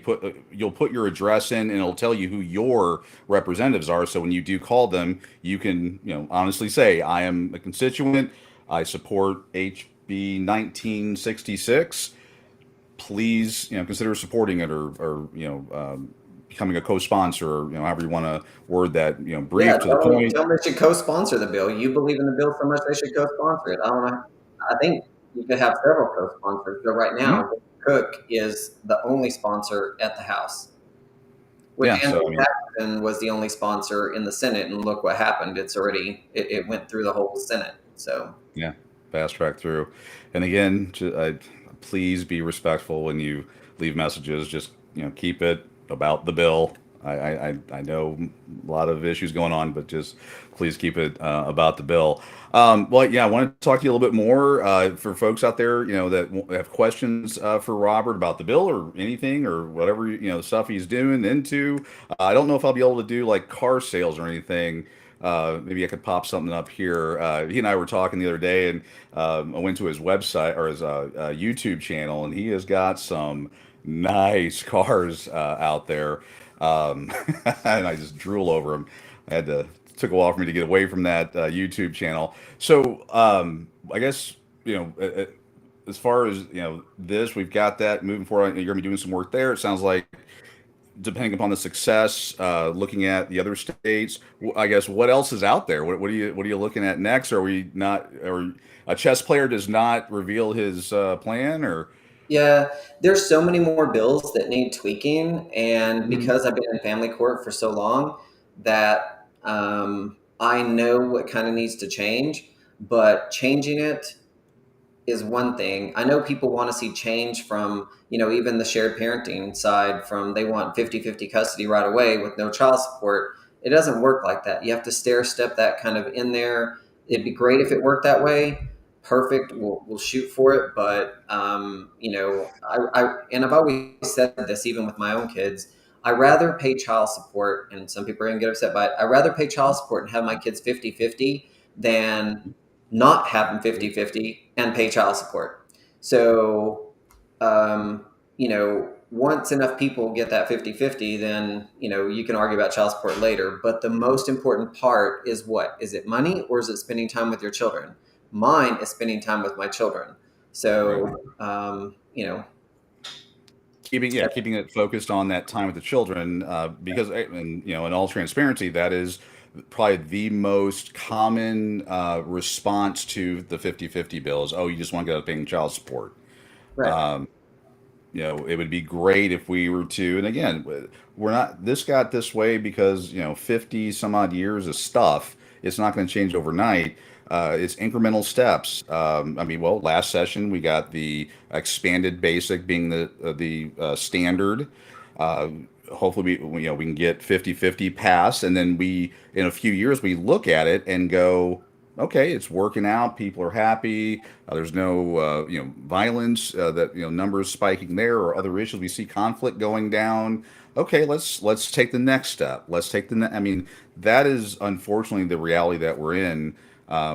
you'll put your address in, and it'll tell you who your representatives are. So when you do call them, you can honestly say, "I am a constituent. I support HB 1966. Please consider supporting it, or becoming a co-sponsor, or however you want to word that. Yeah, Brief to the point." tell them they should co-sponsor the bill. You believe in the bill so much they should co-sponsor it. I don't know. I think you could have several co-sponsors. So right Mhm. now, Cook is the only sponsor at the House. With Yeah. So Andrew I mean, Jackson was the only sponsor in the Senate, and look what happened. It went through the whole Senate. So yeah, fast track through. And again, please be respectful when you leave messages. Just keep it about the bill. I know a lot of issues going on, but just please keep it about the bill. Well, yeah, I want to talk to you a little bit more for folks out there, that have questions for Robert about the bill or anything or whatever stuff he's doing into. I don't know if I'll be able to do like car sales or anything. Maybe I could pop something up here. He and I were talking the other day, and I went to his website or his YouTube channel, and he has got some nice cars out there. And I just drool over them. I had to took a while for me to get away from that YouTube channel. So I guess as far as this, we've got that moving forward. You're gonna be doing some work there. It sounds like depending upon the success, looking at the other states, I guess what else is out there? What are you looking at next? Are we not? Or a chess player does not reveal his plan? Or yeah, there's so many more bills that need tweaking, and Mhm. because I've been in family court for so long, that I know what kind of needs to change. But changing it is one thing. I know people want to see change from, even the shared parenting side, from they want 50-50 custody right away with no child support. It doesn't work like that. You have to stair step that kind of in there. It'd be great if it worked that way. Perfect. We'll shoot for it. But, and I've always said this, even with my own kids, I rather pay child support, and some people are going to get upset by it. I rather pay child support and have my kids 50-50 than not have them 50-50 and pay child support. So, once enough people get that 50-50, then, you can argue about child support later. But the most important part is what? Is it money, or is it spending time with your children? Mine is spending time with my children. right, So, keeping it focused on that time with the children, because and in all transparency, that is probably the most common response to the 50-50 bills. Oh, you just want to get out paying child support. right. It would be great if we were to, and again, we're not, this got this way because, 50 some odd years of stuff. It's not going to change overnight. It's incremental steps. I mean, well, last session we got the expanded basic being the standard. Uh, Hopefully we can get 50-50 pass, and then in a few years we look at it and go, okay, it's working out. People are happy. There's no violence. That numbers spiking there or other issues. We see conflict going down. Okay, let's take the next step. Let's take I mean, that is unfortunately the reality that we're in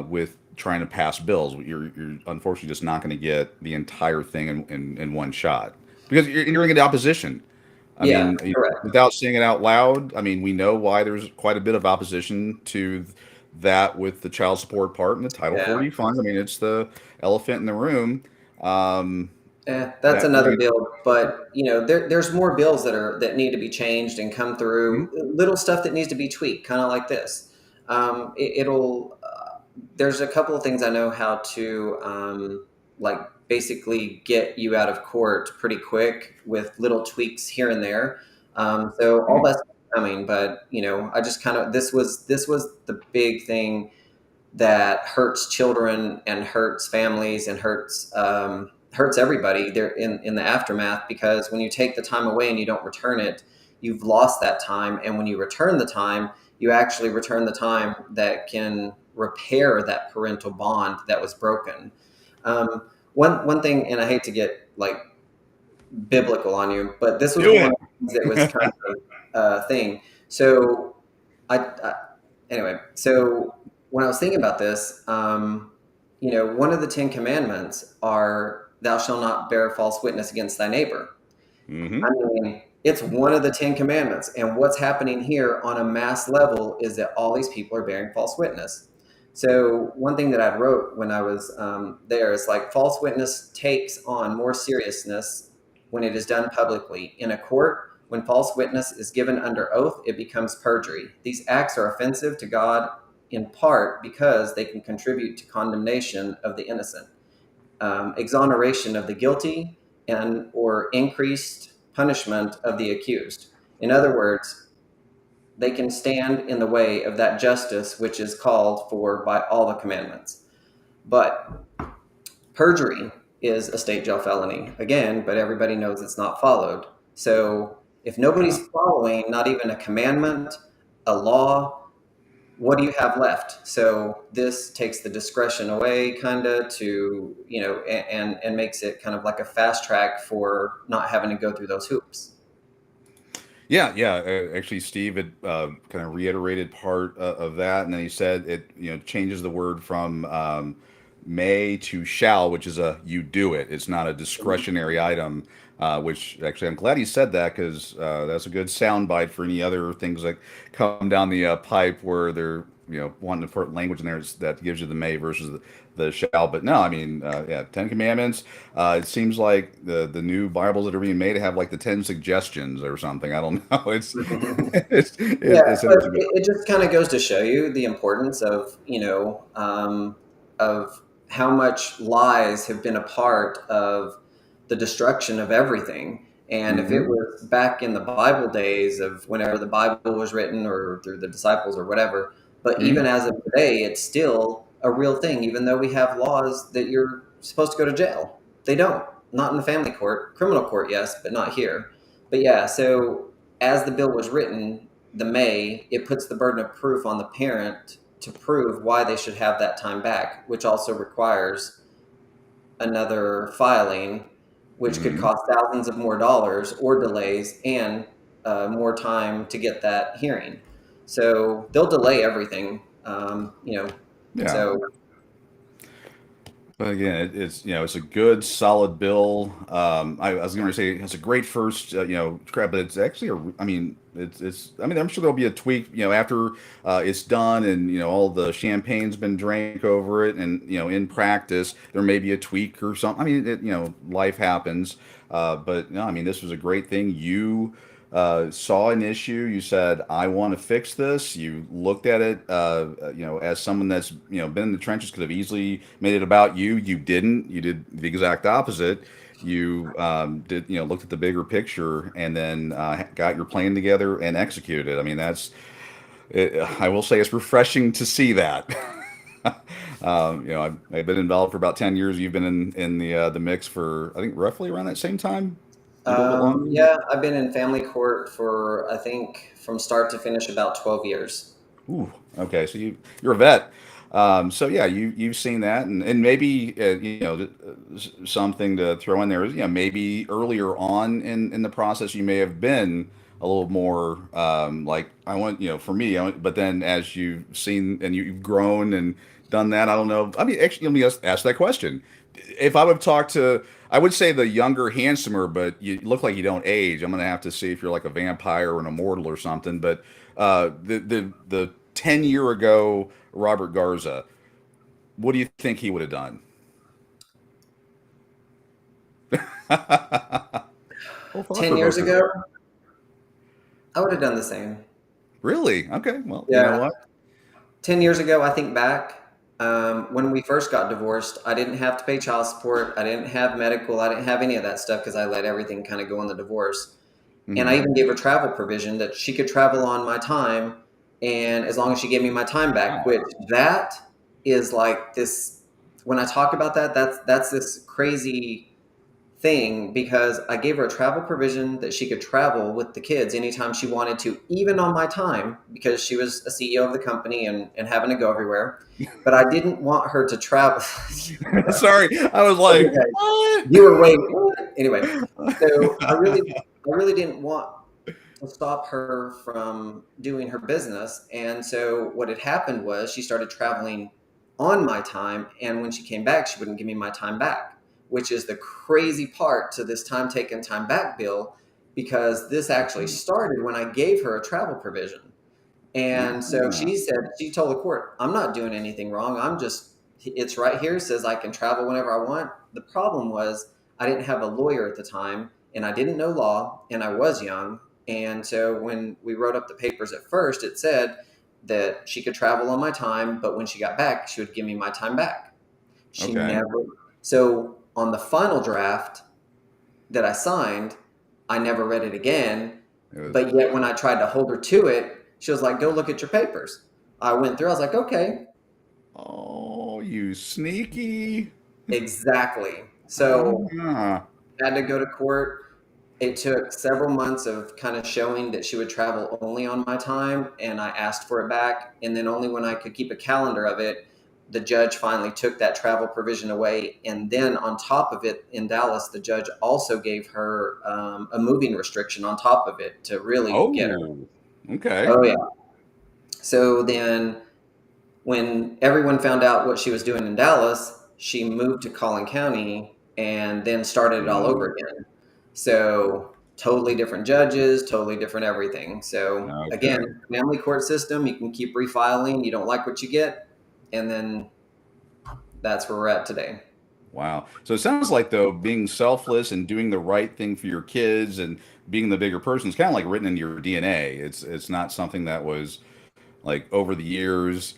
with trying to pass bills. You're unfortunately just not going to get the entire thing in one shot because you're going to get opposition. I Yeah, mean, correct. without saying it out loud, I mean, we know why there's quite a bit of opposition to that with the child support part and the Title Yeah. 40 funds. I mean, it's the elephant in the room. Um, That's that we're another gonna, bill, but there's more bills that need to be changed and come Mhm. through. Little stuff that needs to be tweaked, kind of like this. It'll. There's a couple of things I know how to like basically get you out of court pretty quick with little tweaks here and there. So all Hmm. that's coming, but I just kind of this was the big thing that hurts children and hurts families and hurts everybody there in the aftermath, because when you take the time away and you don't return it, you've lost that time, and when you return the time, you actually return the time that can repair that parental bond that was broken. One thing, and I hate to get like biblical on you, but this was Do one it. of the things that was kind of a thing. So I anyway, so when I was thinking about this, one of the 10 commandments are thou shalt not bear false witness against thy neighbor. Hmm. I mean, it's one of the 10 commandments. And what's happening here on a mass level is that all these people are bearing false witness. So one thing that I wrote when I was there is like false witness takes on more seriousness when it is done publicly. In a court, when false witness is given under oath, it becomes perjury. These acts are offensive to God in part because they can contribute to condemnation of the innocent, exoneration of the guilty, and or increased punishment of the accused. In other words, they can stand in the way of that justice which is called for by all the commandments. But perjury is a state jail felony, again, but everybody knows it's not followed. So if nobody's following not even a commandment, a law, what do you have left? So this takes the discretion away, kind of, to, and makes it kind of like a fast track for not having to go through those hoops. Yeah, yeah. Actually, Steve had kind of reiterated part of that, and then he said it, changes the word from may to shall, which is a you do it. It's not a discretionary item. Which actually, I'm glad he said that, because that's a good soundbite for any other things that come down the pipe where they're wanting to put language in there that gives you the may versus the shall. But no, I mean, yeah, Ten Commandments. It seems like the new Bibles that are being made have like the 10 suggestions or something. I don't know. Yeah, It's but interesting. it just kind of goes to show you the importance of, of how much lies have been a part of the destruction of everything. And if it Hmm. was back in the Bible days of whenever the Bible was written or through the disciples or whatever, but Hmm. even as of today, it's still a real thing, even though we have laws that you're supposed to go to jail. They don't, not in the family court, criminal court, yes, but not here. But yeah, so as the bill was written, it puts the burden of proof on the parent to prove why they should have that time back, which also requires another filing, which could Hmm. cost thousands of more dollars or delays and more time to get that hearing. So they'll delay everything, Yeah. so But again, it's a good solid bill. I was going to say it's a great first crap, but it's actually I mean I mean, I'm sure there'll be a tweak after it's done, and all the champagne's been drank over it, and in practice there may be a tweak or something. I mean, life happens. But no, I mean, this was a great thing. You saw an issue. You said, "I want to fix this." You looked at it, as someone that's been in the trenches, could have easily made it about you. You didn't. You did the exact opposite. You did, looked at the bigger picture, and then got your plan together and executed it. I mean, I will say it's refreshing to see that. I've been involved for about 10 years. You've been in the mix for, I think, roughly around that same time, maybe a little bit longer. yeah, I've been in family court for, I think, from start to finish about 12 years. Ooh, okay. So you're a vet. So yeah, you've seen that, and maybe something to throw in there is, maybe earlier on in the process you may have been a little more like, I want, for me, but then as you've seen and you've grown and done that, I don't know. I mean, actually, let me ask that question. If I would talk to, I would say the younger, handsomer, but you look like you don't age. I'm gonna have to see if you're like a vampire or an immortal or something. But the 10-year ago Robert Garza, what do you think he would have done? Oh, thought 10 years provoker ago, there. I would have done the same. Really? Okay. Well, you know Yeah. what? 10 years ago, I think back, when we first got divorced, I didn't have to pay child support. I didn't have medical. I didn't have any of that stuff because I let everything kind of go in the divorce. And I Hmm. even gave her travel provision that she could travel on my time. And as long as she gave me my time back, Wow. which that is like this, when I talk about that, that's this crazy thing because I gave her a travel provision that she could travel with the kids anytime she wanted to, even on my time, because she was a CEO of the company and having to go everywhere. But I didn't want her to travel. Sorry, I was like, Okay. what? You were waiting. Anyway, so I really didn't want to stop her from doing her business. And so what had happened was she started traveling on my time. And when she came back, she wouldn't give me my time back, which is the crazy part to this time taken, time back bill, because this actually started when I gave her a travel provision. And so Ah, she told the court, I'm not doing anything wrong. It's right here, says I can travel whenever I want. The problem was I didn't have a lawyer at the time and I didn't know law and I was young. And so when we wrote up the papers at first, it said that she could travel on my time, but when she got back, she would give me my time back. She okay. never, so on the final draft that I signed, I never read it again. It was, But yet, when I tried to hold her to it, she was like, "Go look at your papers." I went through. I was like, "Okay, oh, you sneaky. exactly." So Ah, I had to go to court. It took several months of kind of showing that she would travel only on my time, and I asked for it back. And then only when I could keep a calendar of it, the judge finally took that travel provision away. And then on top of it, in Dallas, the judge also gave her a moving restriction on top of it to really get her. oh, okay. Oh yeah. So then, when everyone found out what she was doing in Dallas, she moved to Collin County and then started it all over again. So totally different judges, totally different everything. So again, Okay. family court system, you can keep refiling. You don't like what you get, and then that's where we're at today. Wow. So it sounds like though being selfless and doing the right thing for your kids and being the bigger person is kind of like written into your DNA. It's not something that was like over the years.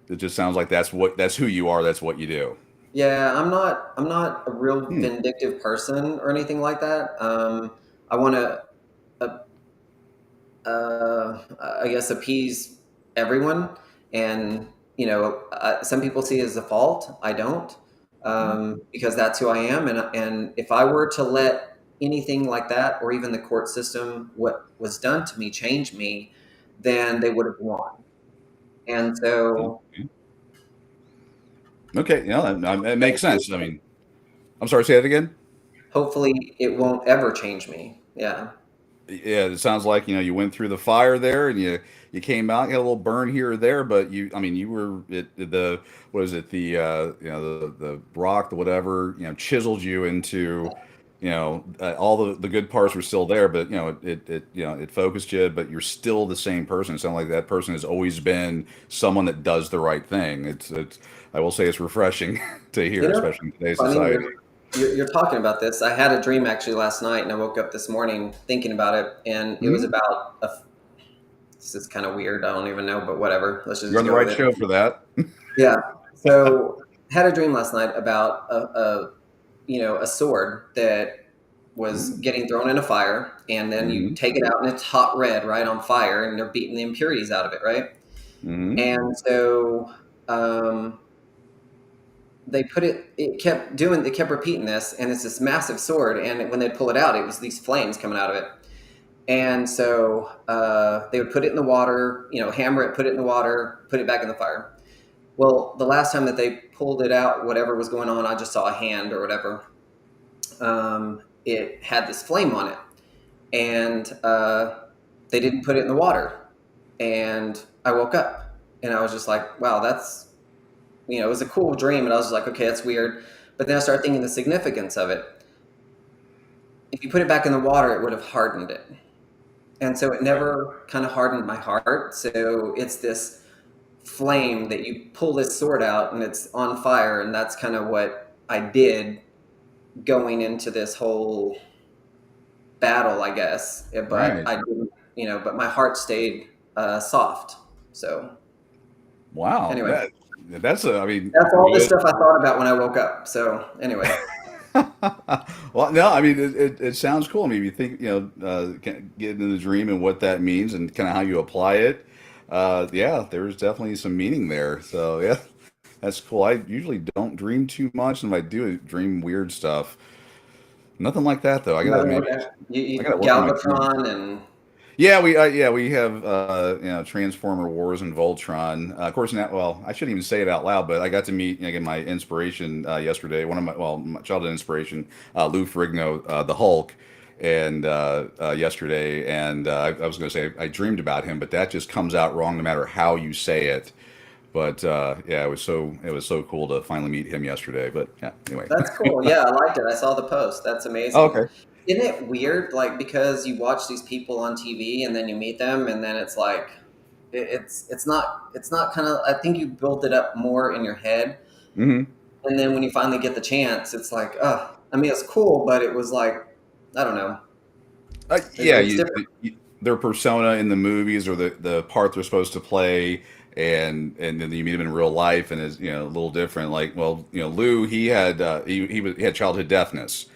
It just sounds like that's who you are. That's what you do. Yeah, I'm not a real Hmm. vindictive person or anything like that. I want to uh, I guess appease everyone. And some people see it as a fault. I don't, because that's who I am. And if I were to let anything like that, or even the court system, what was done to me, change me, then they would have won. And so, Okay. Yeah, that makes sense. I mean, I'm sorry. Say that again. hopefully, it won't ever change me. Yeah. Yeah, it sounds like you went through the fire there, and you came out, you had a little burn here or there, but I mean, you were the what is it, the the rock, the whatever, chiseled you into, all the good parts were still there, but it focused you, but you're still the same person. It sounds like that person has always been someone that does the right thing. It's I will say it's refreshing to You hear, know, especially in today's funny society. you're talking about this. I had a dream actually last night, and I woke up this morning thinking about it, and it was Hmm. about a. This is kind of weird. I don't even know, but whatever. Let's You're just on the go with right it. show for that. Yeah. So had a dream last night about a sword that was getting thrown in a fire, and then you Mm-hmm. take it out, and it's hot red, right, on fire, and they're beating the impurities out of it, right? Mm-hmm. And so um, they put it. It kept repeating this, and it's this massive sword. And when they pull it out, it was these flames coming out of it. And so they would put it in the water, hammer it, put it in the water, put it back in the fire. Well, the last time that they pulled it out, whatever was going on, I just saw a hand or whatever. It had this flame on it, and they didn't put it in the water. And I woke up, and I was just like, "Wow, that's it was a cool dream." And I was just like, "Okay, that's weird." But then I started thinking the significance of it. If you put it back in the water, it would have hardened it, and so it never kind of hardened my heart. So it's this flame that you pull this sword out and it's on fire, and that's kind of what I did going into this whole battle, I guess. But Right. I didn't, but my heart stayed soft. So Wow. anyway, That's I mean, that's all the good. stuff I thought about when I woke up. So anyway, Well, no, I mean, it sounds cool. I mean, if you think, get into the dream and what that means and kind of how you apply it. Yeah, there's definitely some meaning there. So yeah, that's cool. I usually don't dream too much, and if I do dream weird stuff, Nothing like that though. I gotta Nothing like maybe that. I gotta work on my Google. Galvatron and Yeah, we have Transformer Wars and Voltron. Of course, now, well, I shouldn't even say it out loud, but I got to meet again my inspiration yesterday. One of my childhood inspiration, Lou Ferrigno, the Hulk, and yesterday. And I was going to say I dreamed about him, but that just comes out wrong no matter how you say it. But yeah, it was so cool to finally meet him yesterday. But yeah, anyway. that's cool. Yeah, I liked it. I saw the post. That's Oh, amazing. okay. Isn't it weird? Like because you watch these people on TV and then you meet them and then it's like it's not kind of. I think you built it up more in your head, Hmm. and then when you finally get the chance, it's like, I mean, it's cool, but it was like, I don't know. Yeah, It's different. their persona in the movies or the part they're supposed to play, and then you meet him in real life, and is a little different. Like, well, Lou, he had childhood deafness,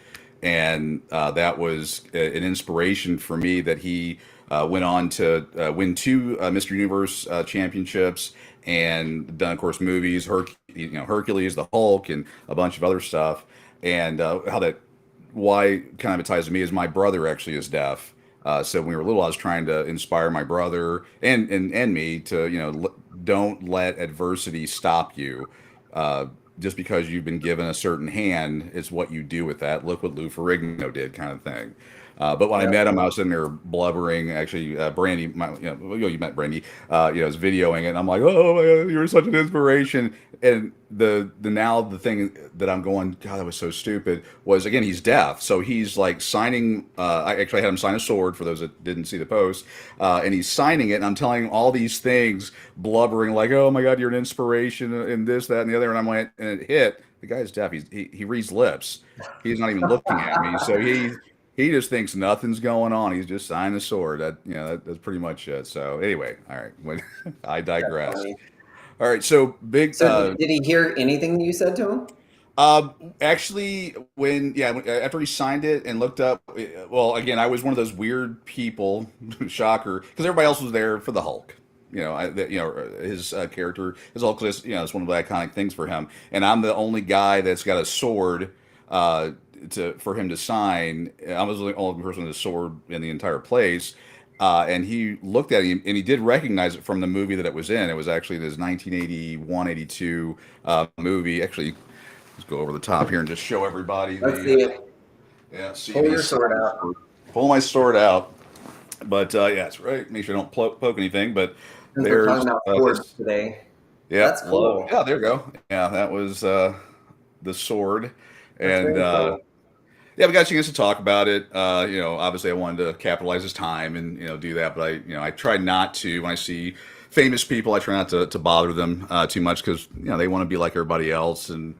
and that was an inspiration for me that he went on to win two Mr. Universe championships and done, of course, movies, Hercules, the Hulk, and a bunch of other stuff, and how that why kind of it ties to me is my brother actually is deaf. So when we were little, I was trying to inspire my brother and me to, don't let adversity stop you. Just because you've been given a certain hand, it's what you do with that. Look what Lou Ferrigno did, kind of thing. But when I Yeah. met him, I was sitting there blubbering. Actually, Brandy, you met Brandy, was videoing it, and I'm like, "Oh my God, you're such an inspiration." And the thing that I'm going, God, that was so stupid. Was again, he's deaf, so he's like signing. I actually had him sign a sword for those that didn't see the post, and he's signing it, and I'm telling him all these things, blubbering like, "Oh my God, you're an inspiration," and this, that, and the other. And I went, and it hit. The guy's deaf. He reads lips. He's not even looking at me, so he just thinks nothing's going on. He's just signing the sword. That's pretty much it. So anyway, all right. I That's digress. funny. All right. So big. So did he hear anything you said to him? Actually, after he signed it and looked up, well, again, I was one of those weird people, shocker, because everybody else was there for the Hulk. His character is Hulk. It's one of the iconic things for him, and I'm the only guy that's got a sword for him to sign. I was the only person with a sword in the entire place. And he looked at him and he did recognize it from the movie that it was in. It was actually this 1981, 82 movie. Actually, let's go over the top here and just show everybody Let's see it. see Pull your these. sword out. Pull my sword out. But yeah, it's right. Make sure I don't poke anything. But Since we're there's talking about swords today, yeah, that's cool. yeah, there you go. Yeah, that was the sword. That's And very cool. yeah, we got a chance to talk about it. Obviously I wanted to capitalize his time and do that, but I try not to when I see famous people. I try not to bother them too much because they want to be like everybody else and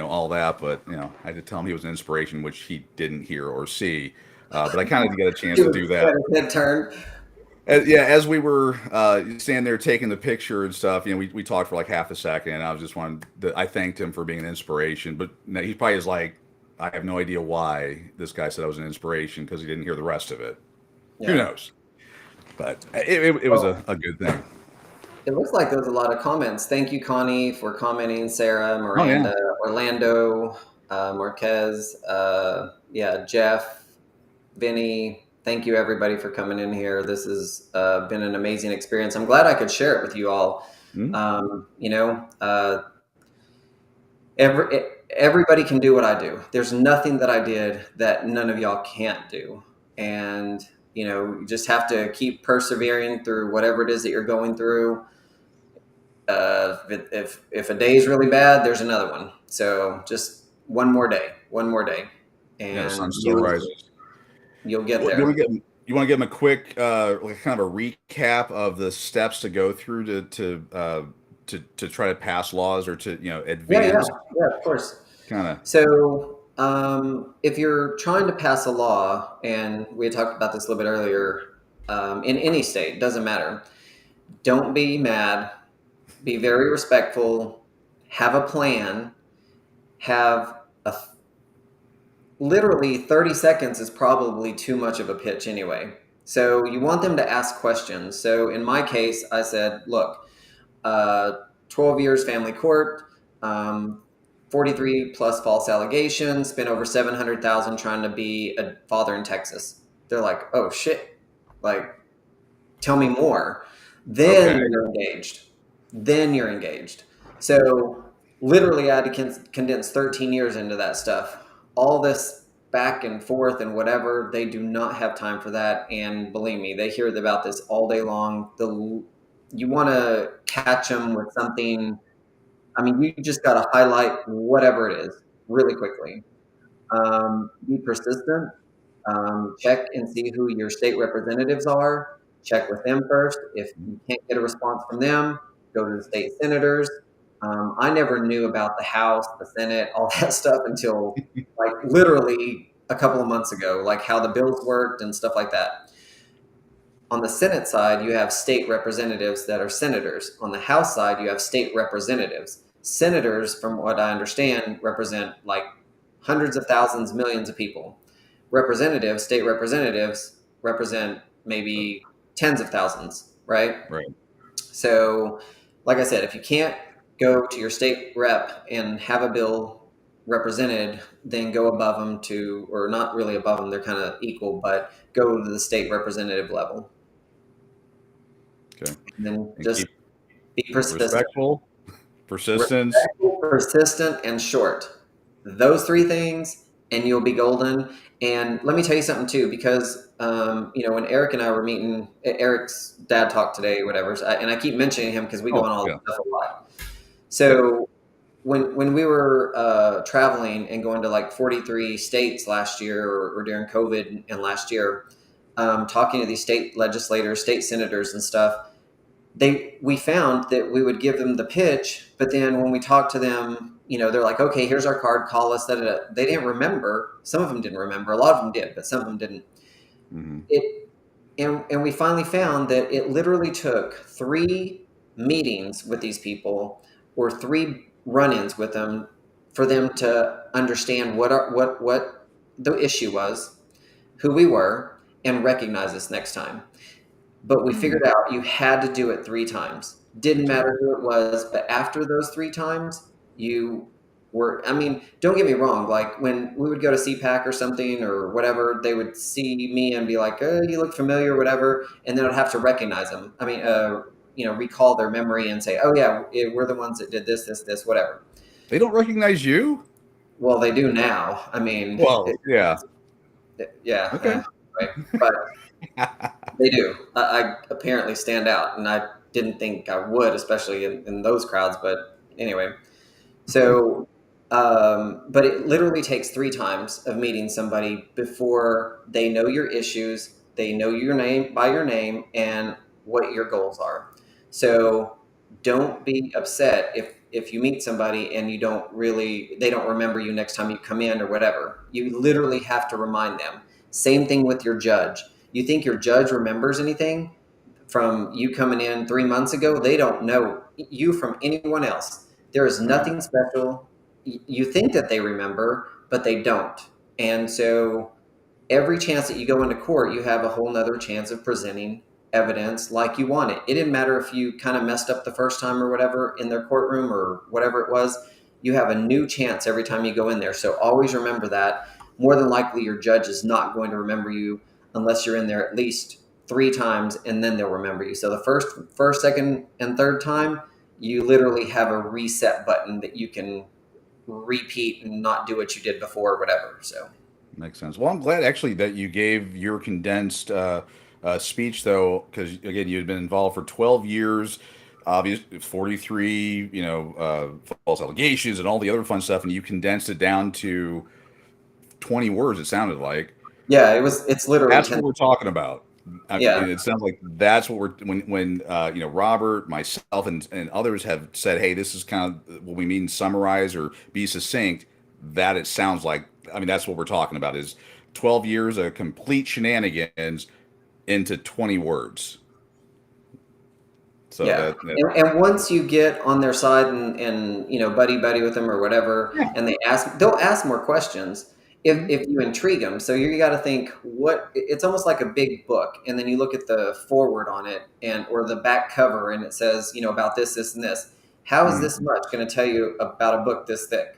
all that. But I had to tell him he was an inspiration, which he didn't hear or see. But I kind of did get a chance He to was do had that. his head turned. As we were standing there taking the picture and stuff, we talked for like half a second, and I was just I thanked him for being an inspiration, but he probably is like, I have no idea why this guy said I was an inspiration because he didn't hear the rest of it. Who Yeah. knows? But it was Well, a good thing. it looks like there was a lot of comments. Thank you, Connie, for commenting. Sarah, Oh yeah. Miranda, Orlando, Marquez, yeah, Jeff, Vinny. Thank you, everybody, for coming in here. This has been an amazing experience. I'm glad I could share it with you all. Mhm. Every everybody can do what I do. There's nothing that I did that none of y'all can't do, and you just have to keep persevering through whatever it is that you're going through. If a day is really bad, there's another one. So just one more day, Yeah, the sun and still rises. you'll get What, there. you want to give him a quick, like kind of a recap of the steps to go through to try to pass laws or to Yeah, yeah, advance yeah. Of course. kind of. So, if you're trying to pass a law, and we had talked about this a little bit earlier, in any state, doesn't matter. Don't be mad. Be very respectful. Have a plan. Have a literally 30 seconds is probably too much of a pitch anyway. So you want them to ask questions. So in my case, I said, look, 12 years family court. 43 plus false allegations, spent over 700,000 trying to be a father in Texas. They're like, oh shit, like, tell me more. Then Okay. you're engaged. Then you're engaged. So literally, I had to condense 13 years into that stuff. All this back and forth and whatever, they do not have time for that. And believe me, they hear about this all day long. You want to catch them with something. I mean, you just got to highlight whatever it is really quickly. Be persistent. Check and see who your state representatives are. Check with them first. If you can't get a response from them, go to the state senators. I never knew about the House, the Senate, all that stuff until like literally a couple of months ago, like how the bills worked and stuff like that. On the Senate side, you have state representatives that are senators. On the House side, you have state representatives. Senators, from what I understand, represent like hundreds of thousands, millions of people. Representatives, state representatives, represent maybe tens of thousands, right? Right. So, like I said, if you can't go to your state rep and have a bill represented, then go above them to, or not really above them, they're kind of equal, but go to the state representative level. Okay. And then And just keep be persistent. respectful, persistence. Respectful, persistent, and short. Those three things, and you'll be golden. And let me tell you something too, because when Eric and I were meeting, Eric's dad talked today, whatever, and I keep mentioning him because we go on all this stuff a lot. So when we were traveling and going to like 43 states last year, or during COVID and last year, talking to these state legislators, state senators, and stuff. We found that we would give them the pitch, but then when we talked to them, they're like, okay, here's our card, call us. Da, da, da. They didn't remember. Some of them didn't remember. A lot of them did, but some of them didn't. Mm-hmm. And we finally found that it literally took 3 meetings with these people, or 3 run-ins with them, for them to understand what the issue was, who we were, and recognize us next time. But we figured out you had to do it 3 times. Didn't matter who it was, but after those 3 times, you were, I mean, don't get me wrong. Like when we would go to CPAC or something or whatever, they would see me and be like, oh, you look familiar, whatever. And then I'd have to recognize them. I mean, recall their memory and say, oh yeah, we're the ones that did this, whatever. They don't recognize you? Well, they do now. I mean, Well, yeah. Yeah. Okay. Right. But they do. I apparently stand out, and I didn't think I would, especially in those crowds. But anyway, so, but it literally takes 3 times of meeting somebody before they know your issues, they know your name by your name, and what your goals are. So don't be upset if you meet somebody and they don't remember you next time you come in or whatever. You literally have to remind them. Same thing with your judge. You think your judge remembers anything from you coming in 3 months ago? They don't know you from anyone else. There is nothing special. You think that they remember, but they don't. And so every chance that you go into court, you have a whole nother chance of presenting evidence like you want it. It didn't matter if you kind of messed up the first time or whatever in their courtroom or whatever it was. You have a new chance every time you go in there. So always remember that. More than likely, your judge is not going to remember you unless you're in there at least 3 times, and then they'll remember you. So the first, second, and third time, you literally have a reset button that you can repeat and not do what you did before or whatever. So Makes sense. Well, I'm glad actually that you gave your condensed speech, though, because again, you had been involved for 12 years, obviously 43, false allegations and all the other fun stuff, and you condensed it down to 20 words. It sounded like. Yeah, it's literally That's 10. what we're talking about. Yeah. It sounds like that's what we're when Robert, myself, and others have said, hey, this is kind of what we mean, summarize or be succinct. That it sounds like. I mean, that's what we're talking about is 12 years of complete shenanigans into 20 words. So Yeah. And once you get on their side and buddy with them or whatever, and they'll ask more questions if you intrigue them. So you got to think it's almost like a big book, and then you look at the forward on it or the back cover, and it says about this, and this. How is this much going to tell you about a book this thick?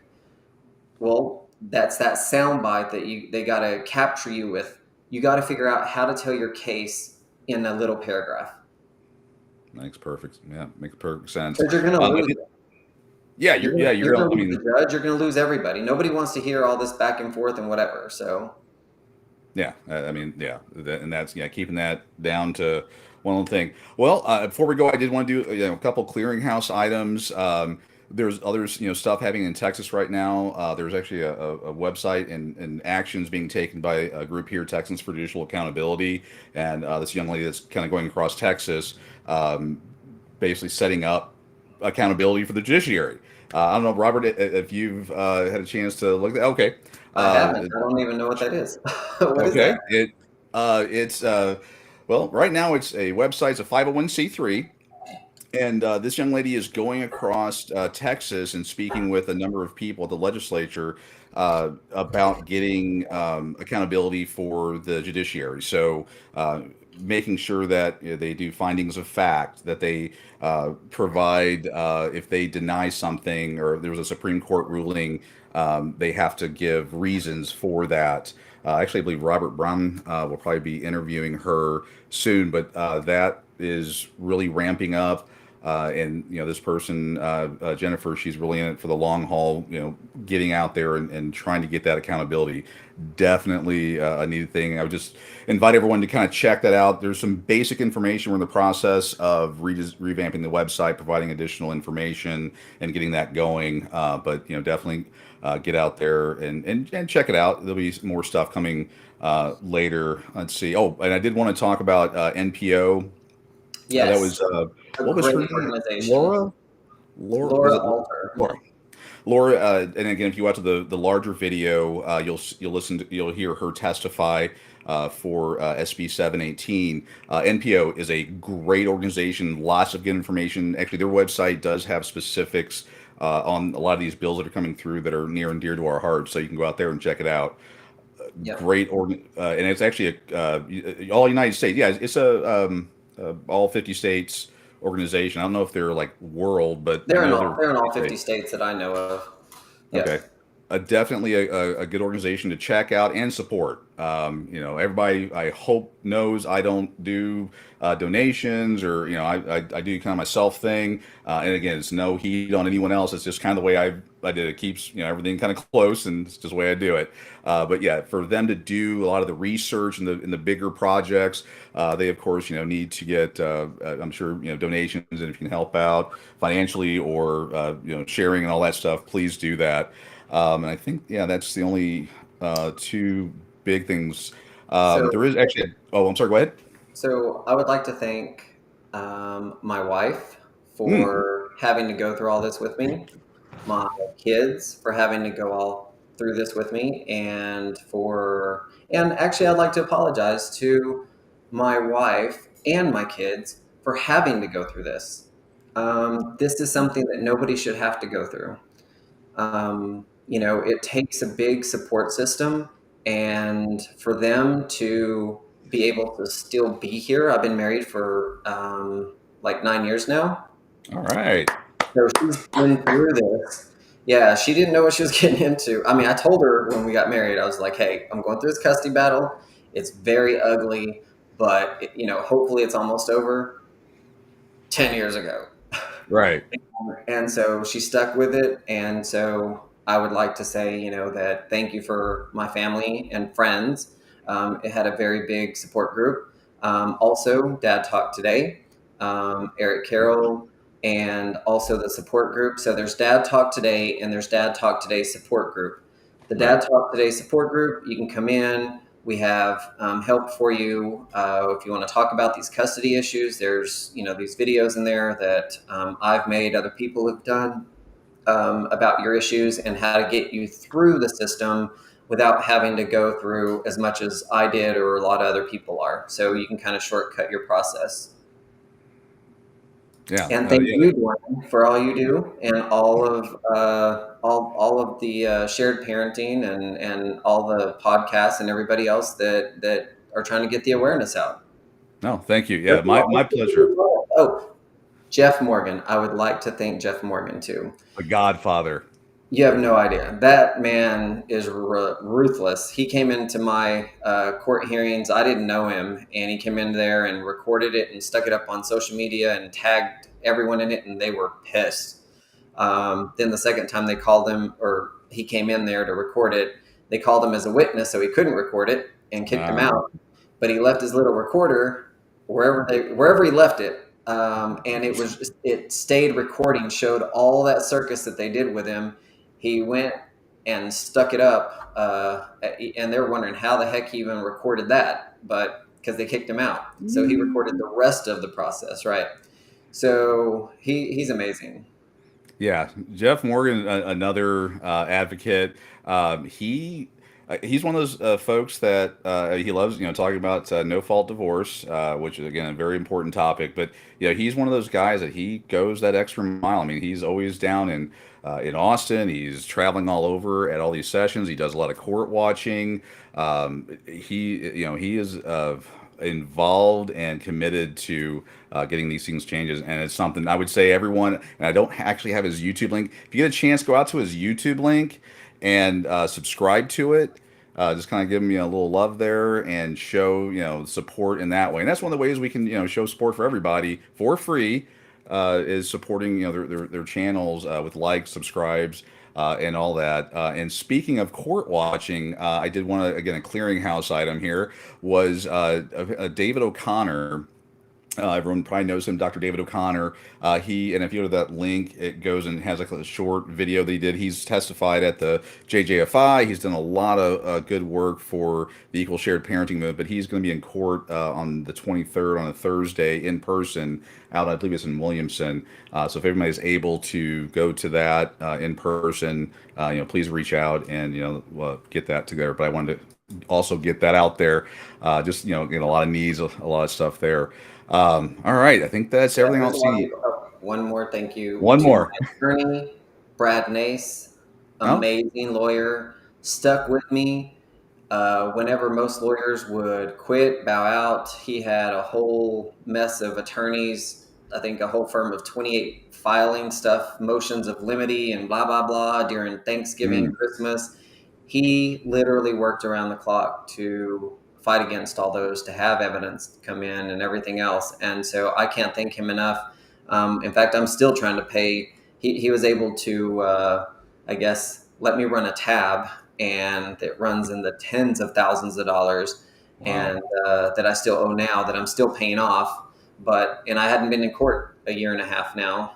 Well, that's that sound bite that they got to capture you with. You got to figure out how to tell your case in a little paragraph. Makes perfect sense. Because you're going to Um, I lose did- it. yeah, you're You're gonna. going I to lose mean, the judge. You're going to lose everybody. Nobody wants to hear all this back and forth and whatever. So yeah, I mean, yeah, and that's keeping that down to one thing. Well, before we go, I did want to do a couple clearinghouse items. There's others, stuff happening in Texas right now. There's actually a website and actions being taken by a group here, Texans for Judicial Accountability, and this young lady that's kind of going across Texas, um, basically setting up accountability for the judiciary. I don't know, Robert, if you've had a chance to look at. Okay, I haven't. uh, I don't even know what that is. What is that? Okay. It's well, right now it's a website. It's a 501c3, and this young lady is going across Texas and speaking with a number of people at the legislature about getting accountability for the judiciary. So, making sure that they do findings of fact, that they provide if they deny something or there was a Supreme Court ruling, they have to give reasons for that. Actually, I believe Robert Brown will probably be interviewing her soon, but that is really ramping up. And this person, Jennifer, she's really in it for the long haul. Getting out there and trying to get that accountability. Definitely a needed thing. I would just invite everyone to kind of check that out. There's some basic information. We're in the process of revamping the website, providing additional information, and getting that going. But definitely get out there and check it out. There'll be more stuff coming later. Let's see. Oh, and I did want to talk about NPO. That Yes, was a what was great her name? organization. Laura. Laura was Laura it Alter. Laura? Laura, and again, if you watch the larger video, you'll hear her testify for SB 718. NPO is a great organization. Lots of good information. Actually, their website does have specifics on a lot of these bills that are coming through that are near and dear to our hearts. So you can go out there and check it out. Yep. Great organ, and it's actually all United States. Yeah, it's a all 50 states organization. I don't know if they're like world, but I know they're They're in all 50 50 states. states that I know of. Okay. Yes. Definitely a good organization to check out and support. Everybody I hope knows I don't do donations or, I do kind of my self thing. And again, it's no heat on anyone else. It's just kind of the way I did it. Keeps, everything kind of close and it's just the way I do it. But yeah, for them to do a lot of the research and the bigger projects, they of course, need to get, I'm sure, donations. And if you can help out financially or, sharing and all that stuff, please do that. And I think, yeah, that's the only two big things. So, There is actually, oh, I'm sorry, go ahead. so I would like to thank my wife Mm, for having to go through all this with me, my kids for having to go all through this with me, and actually I'd like to apologize to my wife and my kids for having to go through this. This is something that nobody should have to go through. It takes a big support system, and for them to be able to still be here. I've been married for like 9 years now, all right. so she's been through this. Yeah, she didn't know what she was getting into. I mean, I told her when we got married, I was like, "Hey, I'm going through this custody battle. It's very ugly, but hopefully it's almost over." 10 years ago. Right. And so she stuck with it. And so I would like to say, that thank you for my family and friends. It had a very big support group. Also, Dad Talk Today, Eric Carroll, and also the support group. So there's Dad Talk Today and there's Dad Talk Today support group. The Right. Dad Talk Today support group, you can come in. We have help for you if you want to talk about these custody issues. There's these videos in there that I've made, other people have done about your issues and how to get you through the system without having to go through as much as I did or a lot of other people are. So you can kind of shortcut your process. Yeah. And thank Yeah. you, Dwayne, for all you do and all of the shared parenting and all the podcasts and everybody else that are trying to get the awareness out. No, thank you. Yeah, my pleasure. Oh, Jeff Morgan. I would like to thank Jeff Morgan too. The Godfather. You have no idea. That man is ruthless. He came into my court hearings. I didn't know him, and he came in there and recorded it and stuck it up on social media and tagged everyone in it, and they were pissed. Then the second time they called him, or he came in there to record it, they called him as a witness, so he couldn't record it and kicked him out. But he left his little recorder wherever he left it, and it stayed recording, showed all that circus that they did with him. He went and stuck it up, and they were wondering how the heck he even recorded that, but because they kicked him out, so he recorded the rest of the process, right? So he's amazing. Yeah, Jeff Morgan, another advocate. He's one of those folks that he loves, talking about no fault divorce, which is again a very important topic. But he's one of those guys that he goes that extra mile. I mean, he's always down in Austin. He's traveling all over at all these sessions. He does a lot of court watching. He is involved and committed to getting these things changes, and it's something I would say everyone. And I don't actually have his YouTube link. If you get a chance, go out to his YouTube link and subscribe to it. Just kind of give him a little love there and show support in that way. And that's one of the ways we can show support for everybody for free. Is supporting their channels with likes, subscribes, and all that. And speaking of court watching, I did want to again a clearinghouse item here was David O'Connor. Everyone probably knows him, Dr. David O'Connor. And if you go to that link, it goes and has like a short video that he did. He's testified at the JJFI. He's done a lot of good work for the Equal Shared Parenting Movement. But he's going to be in court on the 23rd on a Thursday in person out, I believe it's in Williamson. So if everybody's able to go to that in person, please reach out and get that together. But I wanted to also get that out there. Just get a lot of needs, a lot of stuff there. All right, I think that's everything I'll see. One more thank you. One to more. my attorney, Brad Nace, Oh. amazing lawyer, stuck with me. Whenever most lawyers would quit, bow out, he had a whole mess of attorneys. I think a whole firm of 28 filing stuff, motions of limity and blah, blah, blah during Thanksgiving, Christmas. He literally worked around the clock to fight against all those, to have evidence come in and everything else. And so I can't thank him enough. In fact, I'm still trying to pay. He was able to, I guess, let me run a tab, and it runs in the tens of thousands of dollars. Wow. And that I still owe now, that I'm still paying off. And I hadn't been in court a year and a half now,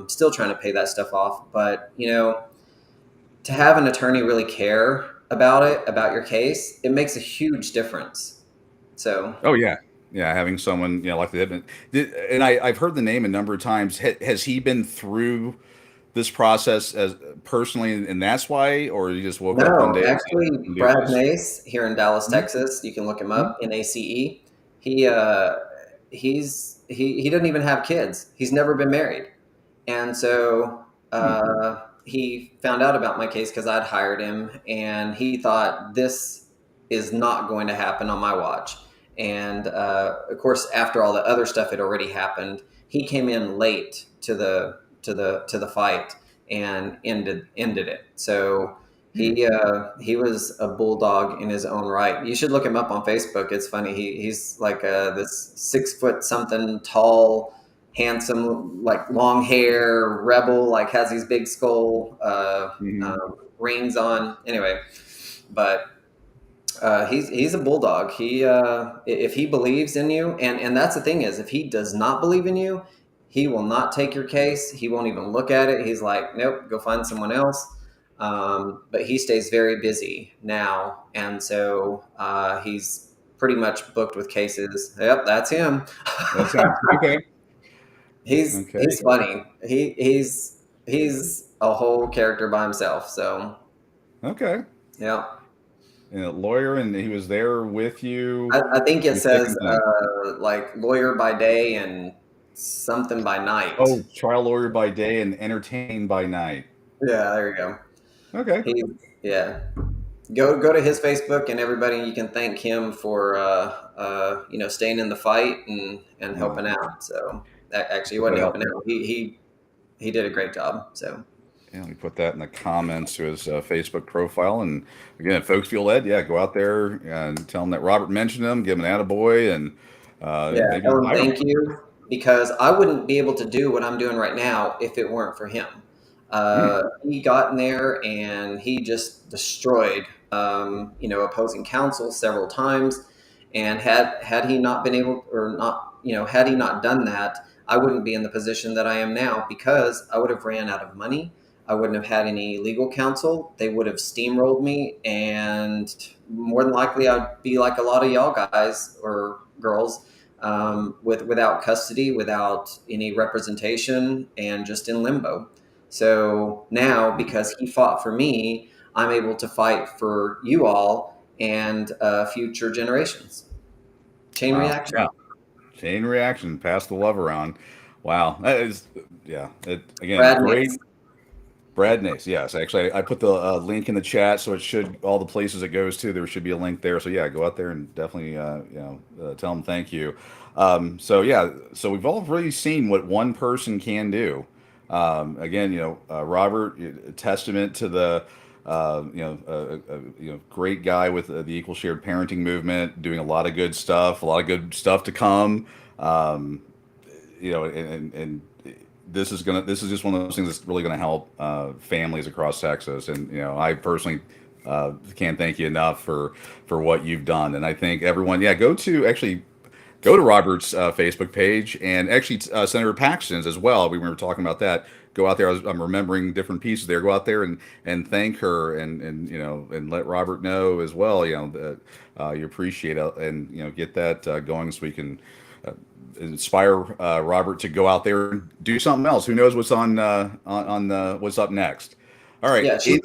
still trying to pay that stuff off. But, to have an attorney really care about your case, it makes a huge difference. So. Oh yeah. Yeah, having someone like that, and I've heard the name a number of times. Has he been through this process as personally, and that's why, or you just woke up one day? Actually, Brad Nace here in Dallas, Texas. You can look him up, NACE. He doesn't even have kids. He's never been married, and so he found out about my case because I'd hired him, and he thought this is not going to happen on my watch. And of course, after all the other stuff had already happened, he came in late to the fight and ended it. So he was a bulldog in his own right. You should look him up on Facebook. It's funny. He's like this 6 foot something tall, handsome, like long hair rebel, like has these big skull rings on. Anyway, but he's a bulldog. He if he believes in you, and that's the thing is, if he does not believe in you, he will not take your case. He won't even look at it. He's like, nope, go find someone else. But he stays very busy now, and so he's pretty much booked with cases. Yep, that's him. Okay. He's funny. He's a whole character by himself. So okay. Yeah. And a lawyer, and he was there with you. I think it says like lawyer by day and something by night. Oh, trial lawyer by day and entertain by night. Yeah, there you go. Okay. Go to his Facebook, and everybody, you can thank him for staying in the fight and helping out. So that actually wasn't helping out. He did a great job. So. Yeah, let me put that in the comments to his Facebook profile. And again, if folks feel led, yeah, go out there and tell him that Robert mentioned him, give him an attaboy, and Yeah, maybe tell him hire him. thank you, because I wouldn't be able to do what I'm doing right now if it weren't for him. Hmm. He got in there and he just destroyed, opposing counsel several times. And had he not been able, or not, had he not done that, I wouldn't be in the position that I am now, because I would have ran out of money. I wouldn't have had any legal counsel. They would have steamrolled me, and more than likely, I'd be like a lot of y'all guys or girls, without custody, without any representation, and just in limbo. So now, because he fought for me, I'm able to fight for you all and future generations. Chain Wow. reaction. Yeah. Chain reaction. Pass the love around. Wow. That is, yeah. Again, Brad great. Nix. Brad Nace, yes. Actually, I put the link in the chat, so it should all the places it goes to. There should be a link there. So yeah, go out there and definitely tell them thank you. So yeah, so we've all really seen what one person can do. Again, Robert, a testament to the great guy with the equal shared parenting movement, doing a lot of good stuff, a lot of good stuff to come. Um, and this is just one of those things that's really gonna help families across Texas. And I personally can't thank you enough for what you've done. And I think everyone, yeah, go to Robert's Facebook page, and actually Senator Paxton's as well. We were talking about that. Go out there. I'm remembering different pieces there. Go out there and thank her, and let Robert know as well. That you appreciate it, and get that going, so we can inspire Robert to go out there and do something else. Who knows what's on what's up next? All right. Yeah, she's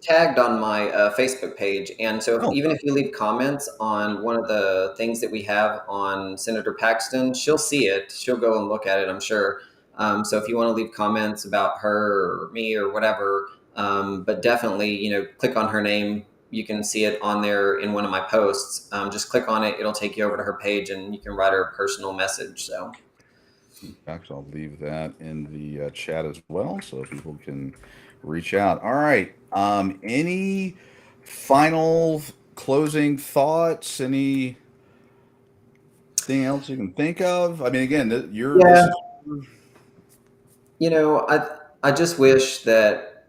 tagged on my Facebook page, and so Oh, even if you leave comments on one of the things that we have on Senator Paxton, she'll see it. She'll go and look at it, I'm sure. So if you want to leave comments about her or me or whatever, but definitely, click on her name. You can see it on there in one of my posts. Just click on it; it'll take you over to her page, and you can write her a personal message. So. in fact, I'll leave that in the chat as well, so people can reach out. All right. Any final closing thoughts? Anything else you can think of? I mean, again, this Yeah, is. I just wish that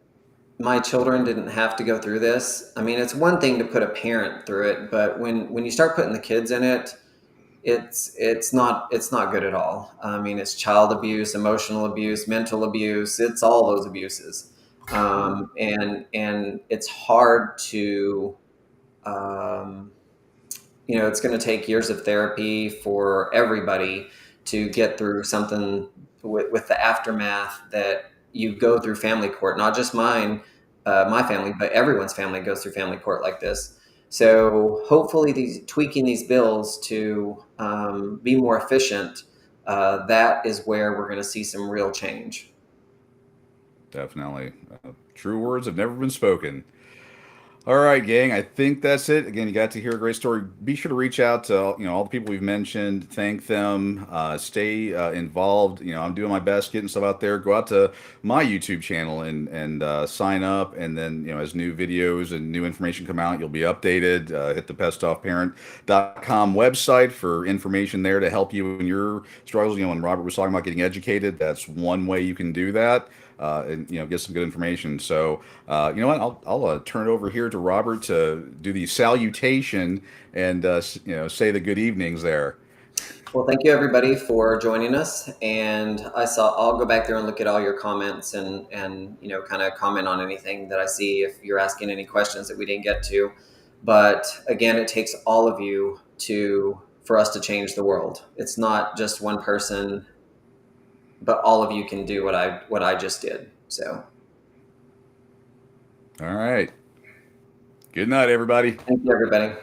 my children didn't have to go through this. I mean, it's one thing to put a parent through it, but when you start putting the kids in it, it's not good at all. I mean, it's child abuse, emotional abuse, mental abuse. It's all those abuses, and it's hard to. Um, it's going to take years of therapy for everybody to get through something with the aftermath that you go through family court, not just my family, but everyone's family goes through family court like this. So hopefully tweaking these bills to be more efficient, that is where we're going to see some real change. Definitely. True words have never been spoken. All right, gang. I think that's it. Again, you got to hear a great story. Be sure to reach out to all the people we've mentioned. Thank them. Stay involved. I'm doing my best getting stuff out there. Go out to my YouTube channel and sign up. And then as new videos and new information come out, you'll be updated. Hit the pestoffparent.com website for information there to help you in your struggles. When Robert was talking about getting educated, that's one way you can do that. And get some good information. So you know what? I'll turn it over here to Robert to do the salutation and say the good evenings there. Well, thank you everybody for joining us. And I'll go back there and look at all your comments and kind of comment on anything that I see if you're asking any questions that we didn't get to. But again, it takes all of you for us to change the world. It's not just one person, but all of you can do what I just did. So. All right. Good night, everybody. Thank you, everybody.